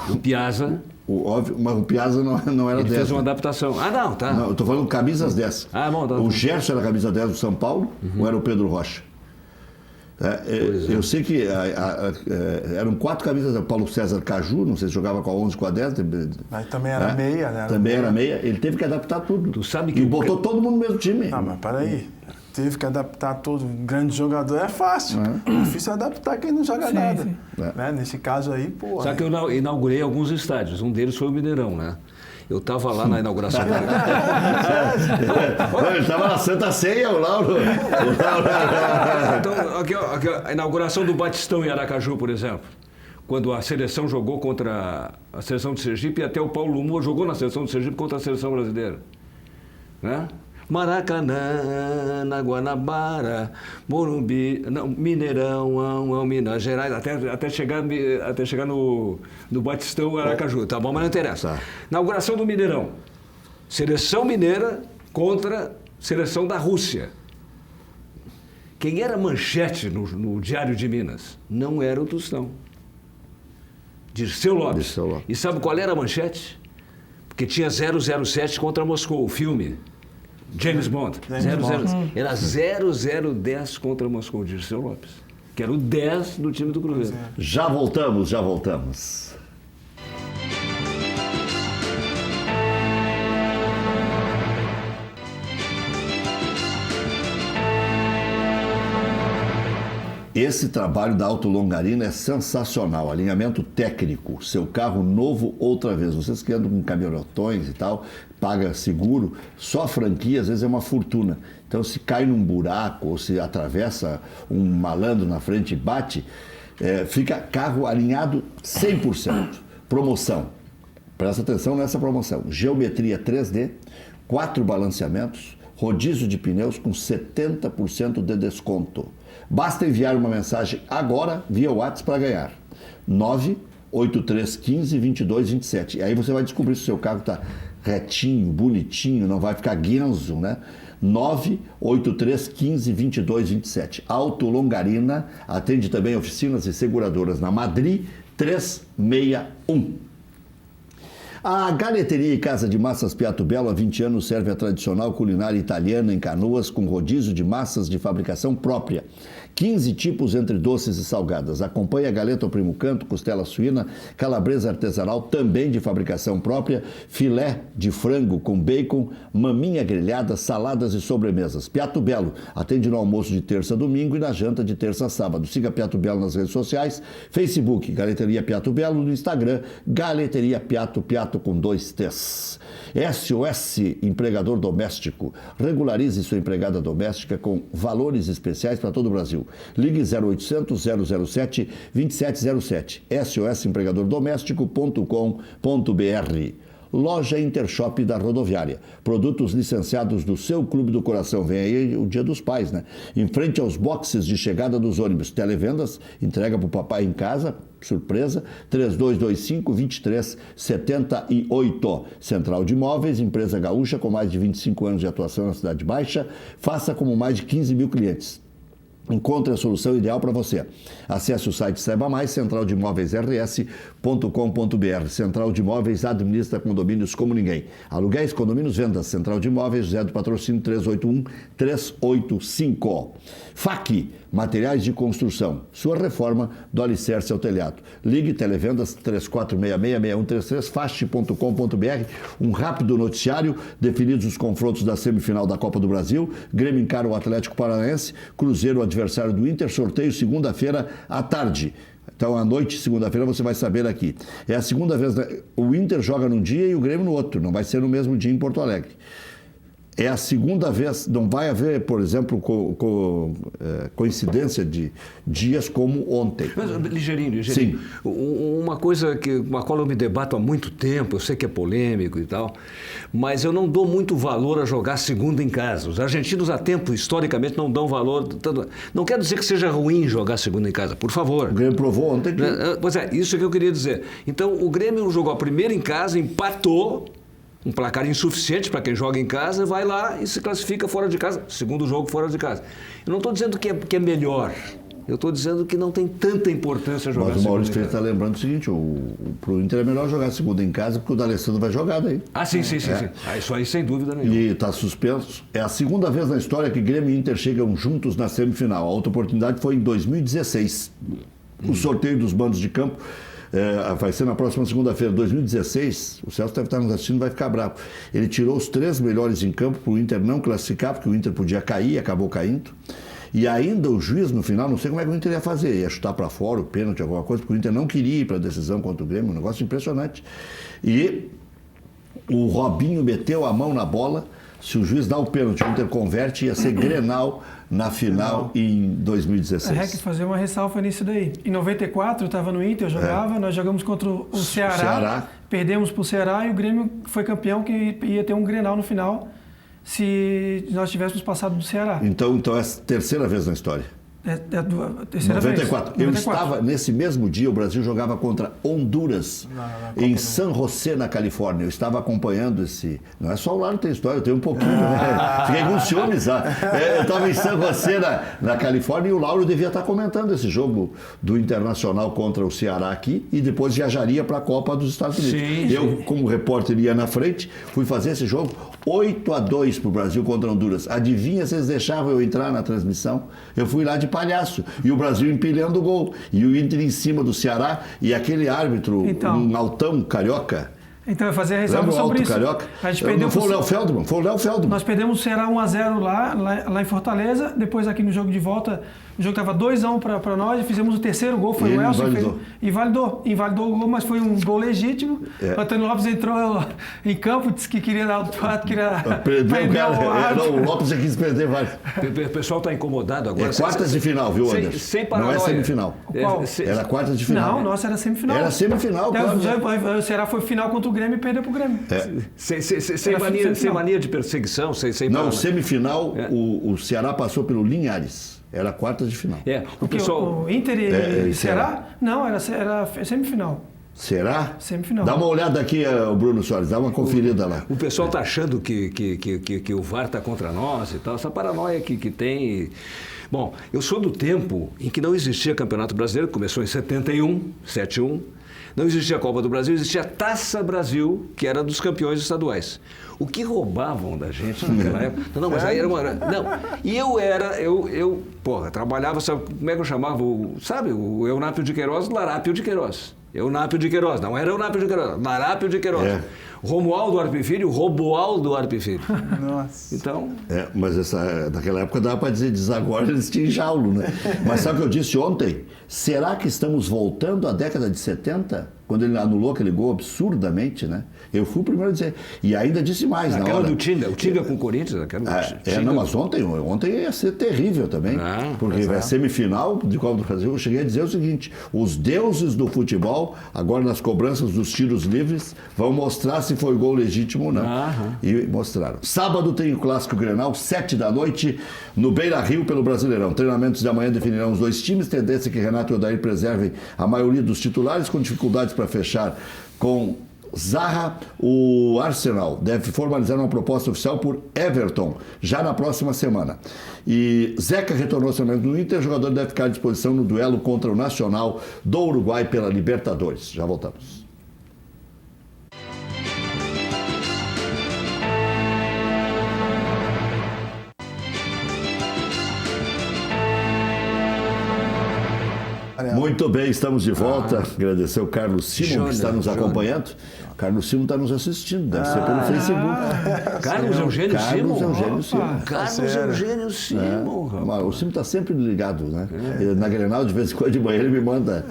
B: O Piazza.
A: Óbvio, mas o Piazza não era 10.
B: Ele fez uma adaptação. Tá.
A: Não, eu tô falando camisas 10.
B: Bom, tá.
A: O Gerson era camisa 10 do São Paulo, ou era o Pedro Rocha? Eu sei que eram 4 camisas, Paulo César Caju, não sei se jogava com a 11, com a 10.
C: Mas também era meia, né?
A: Também era meia. Ele teve que adaptar tudo.
B: Tu sabe que
A: e botou todo mundo no mesmo time.
C: Mas peraí. Teve que adaptar todo. Um grande jogador é fácil. É difícil adaptar quem não joga nada.
D: Sim.
C: Né? Nesse caso aí, pô.
B: Sabe que eu inaugurei alguns estádios. Um deles foi o Mineirão, né? Eu estava lá na inauguração.
A: Ele estava na Santa Ceia, o Lauro.
B: Então, aqui, a inauguração do Batistão em Aracaju, por exemplo. Quando a seleção jogou contra a seleção de Sergipe e até o Paulo Lumumba jogou na seleção de Sergipe contra a seleção brasileira. Né? Maracanã, na Guanabara, Morumbi, não, Mineirão, Minas Gerais, até chegar no Batistão, Aracaju, tá bom, mas não interessa. Inauguração do Mineirão. Seleção mineira contra seleção da Rússia. Quem era manchete no Diário de Minas? Não era o Tostão. Dirceu Lopes. E sabe qual era a manchete? Porque tinha 007 contra Moscou, o filme. James Bond. Era 0010 contra Moscou, Dirceu Lopes. Que era o 10 do time do Cruzeiro.
A: Já voltamos. Esse trabalho da Auto Longarina é sensacional. Alinhamento técnico, seu carro novo outra vez. Vocês que andam com caminhonetões e tal, paga seguro, só a franquia às vezes é uma fortuna. Então se cai num buraco ou se atravessa um malandro na frente e bate, fica carro alinhado 100%. Promoção. Presta atenção nessa promoção. Geometria 3D, 4 balanceamentos, rodízio de pneus com 70% de desconto. Basta enviar uma mensagem agora via WhatsApp para ganhar. 98315-2227. E aí você vai descobrir se o seu carro está retinho, bonitinho, não vai ficar guenzo, né? 98315-2227. Auto Longarina atende também oficinas e seguradoras na Madrid 361. A Galeteria e Casa de Massas Piatto Bello há 20 anos serve a tradicional culinária italiana em Canoas com rodízio de massas de fabricação própria. 15 tipos entre doces e salgadas. Acompanhe a galeta ao primo canto, costela suína, calabresa artesanal também de fabricação própria, filé de frango com bacon, maminha grelhada, saladas e sobremesas. Piatto Bello atende no almoço de terça a domingo e na janta de terça a sábado. Siga Piatto Bello nas redes sociais, Facebook, Galeteria Piatto Bello, no Instagram, Galeteria Piatto com 2 T's. SOS Empregador Doméstico. Regularize sua empregada doméstica com valores especiais para todo o Brasil. Brasil. Ligue 0800 007 2707. SOSempregadordoméstico.com.br. Loja Intershop da Rodoviária. Produtos licenciados do seu clube do coração. Vem aí o Dia dos Pais, né? Em frente aos boxes de chegada dos ônibus. Televendas, entrega para o papai em casa, surpresa, 3225-2378. Central de Imóveis, empresa gaúcha com mais de 25 anos de atuação na Cidade Baixa. Faça como mais de 15 mil clientes. Encontre a solução ideal para você. Acesse o site Saiba Mais, centraldemóveisrs.com.br. Central de Imóveis administra condomínios como ninguém. Aluguéis, condomínios, vendas. Central de Imóveis, José do Patrocínio 381-385. FAC, materiais de construção. Sua reforma do alicerce ao telhado. Ligue Televendas 3466-6133, fast.com.br. Um rápido noticiário, definidos os confrontos da semifinal da Copa do Brasil. Grêmio encara o Atlético Paranaense, Cruzeiro adversário do Inter, sorteio segunda-feira à tarde. Então, à noite, segunda-feira, você vai saber aqui. É a segunda vez, o Inter joga num dia e o Grêmio no outro, não vai ser no mesmo dia em Porto Alegre. É a segunda vez, não vai haver, por exemplo, coincidência de dias como ontem.
B: Mas, ligeirinho.
A: Sim.
B: Uma coisa com a qual eu me debato há muito tempo, eu sei que é polêmico e tal, mas eu não dou muito valor a jogar segunda em casa. Os argentinos há tempo, historicamente, não dão valor. Não quero dizer que seja ruim jogar segunda em casa, por favor.
A: O Grêmio provou ontem que...
B: Pois é, isso que eu queria dizer. Então, o Grêmio jogou a primeira em casa, empatou, um placar insuficiente para quem joga em casa, vai lá e se classifica fora de casa, segundo jogo fora de casa. Eu não estou dizendo que é melhor, eu estou dizendo que não tem tanta importância jogar segunda em casa. Mas o Maurício
A: Freire está lembrando o seguinte, para o Inter é melhor jogar segunda em casa, porque o D'Alessandro vai jogar daí.
B: Ah, sim. Isso aí sem dúvida nenhuma.
A: E está suspenso. É a segunda vez na história que Grêmio e Inter chegam juntos na semifinal. A outra oportunidade foi em 2016. O sorteio dos mandos de campo vai ser na próxima segunda-feira, 2016. O Celso deve estar nos assistindo, vai ficar bravo. Ele tirou os 3 melhores em campo para o Inter não classificar, porque o Inter podia cair, acabou caindo. E ainda o juiz, no final, não sei como é que o Inter ia fazer, ia chutar para fora o pênalti, alguma coisa, porque o Inter não queria ir para a decisão contra o Grêmio, um negócio impressionante. E o Robinho meteu a mão na bola. Se o juiz dá o pênalti, o Inter converte, ia ser Grenal na final em 2016.
D: É que fazer uma ressalva nisso daí. Em 94, eu estava no Inter, eu jogava, nós jogamos contra o Ceará, perdemos para o Ceará e o Grêmio foi campeão, que ia ter um Grenal no final se nós tivéssemos passado do Ceará.
A: Então é a terceira vez na história.
D: A terceira
A: 94.
D: vez.
A: Eu estava, nesse mesmo dia, o Brasil jogava contra Honduras, em San José, na Califórnia. Eu estava acompanhando esse... Não é só o Laro que tem história, eu tenho um pouquinho, né? Fiquei com ciúmes, eu estava em San José, na Califórnia, e o Lauro devia estar comentando esse jogo do Internacional contra o Ceará aqui, e depois viajaria para a Copa dos Estados Unidos.
B: Sim,
A: eu, como repórter, ia na frente, fui fazer esse jogo, 8-2 para o Brasil contra Honduras. Adivinha se eles deixavam eu entrar na transmissão? Eu fui lá de palhaço. E o Brasil empilhando o gol. E o Inter em cima do Ceará. E aquele árbitro, um altão carioca.
D: Então, eu fazia a ressalva sobre isso.
A: Carioca?
D: A gente perdeu
A: foi o Léo Feldman? Foi o Léo Feldman.
D: Nós perdemos o Ceará 1-0 lá em Fortaleza. Depois, aqui no jogo de volta, o jogo estava 2-1 para nós. Fizemos o terceiro gol, foi o Elcio. Invalidou o gol, mas foi um gol legítimo. O Antônio Lopes entrou em campo, disse que queria dar o fato, queria
A: prender o cara. Não, o Lopes já quis prender vários.
B: O pessoal está incomodado agora.
A: É quartas de final, viu, Anderson?
B: Sem paranoia.
A: Não é semifinal.
D: Qual?
A: Era quartas de final.
D: Não, nossa, era semifinal.
A: Era semifinal, claro.
D: O Ceará foi final contra o Grêmio e perdeu pro Grêmio.
B: Sem mania de perseguição, sem
A: não, semifinal, o Ceará passou pelo Linhares. Era quartas de final.
D: O Inter e Ceará? Não, era semifinal.
A: Será?
D: Semifinal.
A: Dá uma olhada aqui, Bruno Soares, dá uma conferida lá.
B: O pessoal está achando que o VAR está contra nós e tal, essa paranoia que tem. Bom, eu sou do tempo em que não existia Campeonato Brasileiro, começou em 71. Não existia a Copa do Brasil, existia a Taça Brasil, que era dos campeões estaduais. O que roubavam da gente naquela época? Não, mas aí era uma... Não, e eu trabalhava, sabe como é que eu chamava? O Eunápio de Queiroz, Larápio de Queiroz. Eunápio de Queiroz. Não era Eunápio de Queiroz, Narápio de Queiroz.
A: É.
B: Romualdo Arpe Filho, Roboaldo Arpe Filho.
C: Nossa.
B: Então,
A: Mas naquela época dava para dizer agora eles tinham jaulo, né? Mas sabe o que eu disse ontem? Será que estamos voltando à década de 70? Quando ele anulou aquele gol absurdamente, né? Eu fui o primeiro a dizer. E ainda disse mais
B: aquela
A: na hora.
B: do Tinga, o Tinga com o Corinthians, aquela Tinga.
A: Não, mas ontem ia ser terrível também. Porque a semifinal de Copa do Brasil, eu cheguei a dizer o seguinte: os deuses do futebol, agora nas cobranças dos tiros livres, vão mostrar se foi gol legítimo ou não. E mostraram. Sábado tem o Clássico Grenal, 19h, no Beira-Rio, pelo Brasileirão. Treinamentos de amanhã definirão os dois times. Tendência que Renato e Odair preservem a maioria dos titulares, com dificuldades para fechar com Zaha. O Arsenal deve formalizar uma proposta oficial por Everton já na próxima semana. E Zeca retornou ao treinamento do Inter. O jogador deve ficar à disposição no duelo contra o Nacional do Uruguai pela Libertadores. Já voltamos. Muito bem, estamos de volta. Agradecer o Carlos Simon, que está nos acompanhando. Carlos Simon está nos assistindo, deve ser pelo Facebook.
B: Carlos Eugênio Simon?
C: Carlos
B: Eugênio Simon.
A: O Simon está sempre ligado, né? Na Grenal, de vez em quando de manhã, ele me manda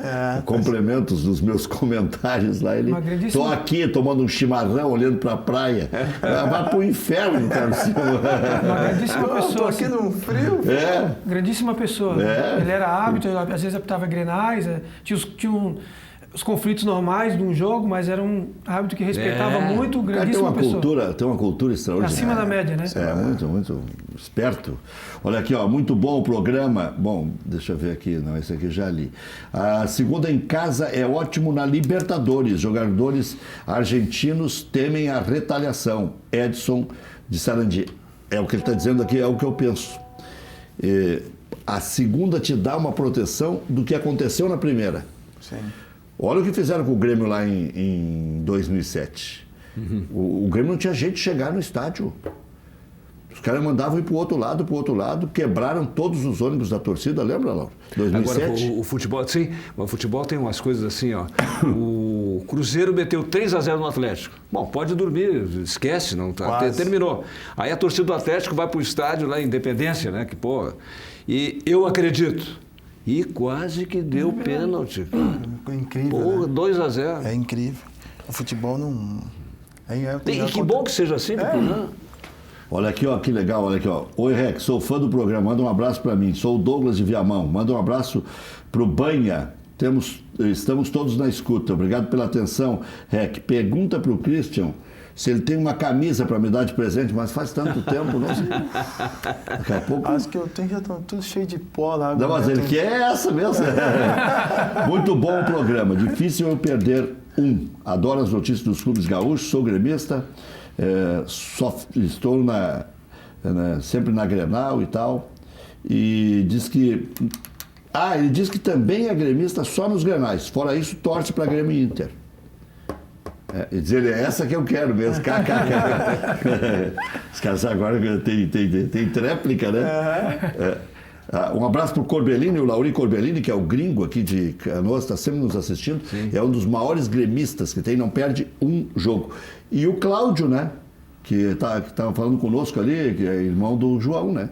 A: complementos dos meus comentários lá. Estou aqui tomando um chimarrão, olhando para a praia. Vai para o inferno, Carlos Simon.
D: Uma grandíssima pessoa.
C: Estou aqui num frio.
D: Grandíssima pessoa. Ele era árbitro, às vezes apitava grenais, tinha os conflitos normais de um jogo, mas era um árbitro que respeitava muito, grandíssima pessoa.
A: Tem uma cultura extraordinária.
D: Acima da média, né?
A: Muito esperto. Olha aqui, muito bom o programa. Bom, deixa eu ver aqui, não, esse aqui já li. A segunda em casa é ótimo na Libertadores. Jogadores argentinos temem a retaliação. Edson de Sarandi. É o que ele está dizendo aqui, é o que eu penso. A segunda te dá uma proteção do que aconteceu na primeira.
C: Sim.
A: Olha o que fizeram com o Grêmio lá em 2007. O Grêmio não tinha jeito de chegar no estádio. Os caras mandavam ir para o outro lado, quebraram todos os ônibus da torcida, lembra, Laura? 2007.
B: Agora, o futebol, sim, o futebol tem umas coisas assim, ó. O Cruzeiro meteu 3-0 no Atlético. Bom, pode dormir, esquece, não tá, terminou. Aí a torcida do Atlético vai para o estádio lá em Independência, né? E eu acredito. E quase que deu pênalti.
C: Incrível.
B: 2-0.
C: É incrível. O futebol não.
B: E que bom que seja assim, porque não.
A: Olha aqui, ó, que legal, olha aqui, ó. Oi, Rex, sou fã do programa, manda um abraço para mim. Sou o Douglas de Viamão, manda um abraço pro Banha. Estamos todos na escuta. Obrigado pela atenção, Rex. Pergunta pro Christian se ele tem uma camisa para me dar de presente, mas faz tanto tempo, não sei. Daqui a pouco...
C: Acho que eu tenho, já estão tudo cheio de pó lá.
A: Não, mas ele quer essa mesmo. Muito bom o programa, difícil eu perder Adoro as notícias dos clubes gaúchos, sou gremista, estou sempre na Grenal e tal. E diz que... ele diz que também é gremista só nos Grenais, fora isso torce para Grêmio e Inter. E dizer, é essa que eu quero mesmo, Os caras agora tem tréplica, né? Um abraço para o Corbellini, o Lauri Corbellini, que é o gringo aqui de Canoas, está sempre nos assistindo. Sim. É um dos maiores gremistas que tem, não perde um jogo. E o Cláudio, né? Que estava falando conosco ali, que é irmão do João, né?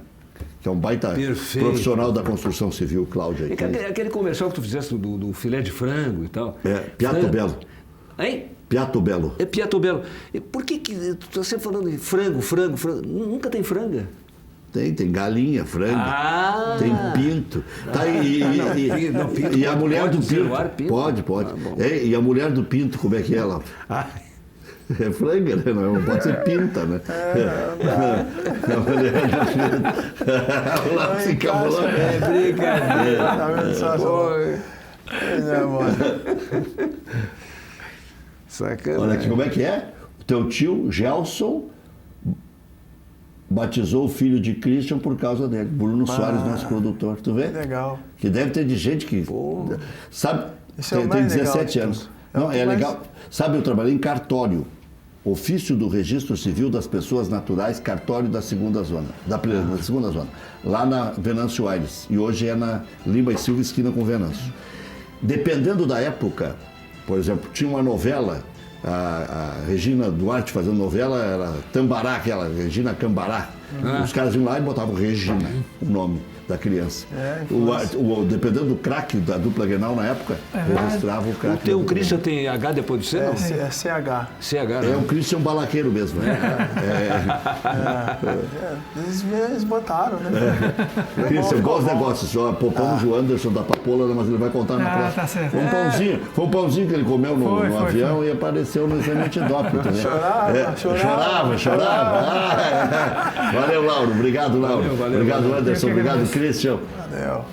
A: Que é um baita profissional da construção civil, Cláudio.
B: Aquele comercial que tu fizeste do filé de frango e tal.
A: Piatto Belo.
B: Hein?
A: Piatto Belo.
B: É Piatto Belo. E por que tu está sempre falando de frango? Nunca tem franga.
A: Tem galinha, franga, tem pinto. E a mulher do pinto. Pode. E a mulher do pinto, como é que é ela? É franga, né? Não pode ser pinta, né? A mulher do pinto. Lá fica bolando.
B: É brincadeira.
C: Tá vendo só?
B: Sacanagem.
A: Olha aqui, como é que é? O teu tio, Gelson, batizou o filho de Christian por causa dele. Bruno Soares, nosso produtor. Tu vê?
C: Que legal.
A: Que deve ter de gente que... Sabe, tem 17 anos. Não, é legal. Sabe, eu trabalhei em cartório. Ofício do Registro Civil das Pessoas Naturais, cartório da segunda zona. Da segunda zona. Lá na Venâncio Aires. E hoje é na Lima e Silva, esquina com Venâncio. Dependendo da época... por exemplo, tinha uma novela, a Regina Duarte fazendo novela, era Tambará, aquela Regina Cambará. Os caras iam lá e botavam Regina, o nome da criança. Dependendo do craque da dupla Grenal na época, registrava o craque.
B: O teu Christian tem H depois do C, não?
C: É CH.
B: CH, né?
A: É um Christian balaqueiro mesmo.
C: Eles botaram, né?
A: Christian, bons negócios. Poupamos o Anderson da Papola, mas ele vai contar na próxima.
D: Tá certo.
A: Foi um pãozinho que ele comeu no avião e apareceu no exame antidoping também. Chorava. Valeu, Lauro. Obrigado, Lauro.
B: Valeu.
A: Obrigado, Anderson. Obrigado, Christian.
C: Valeu.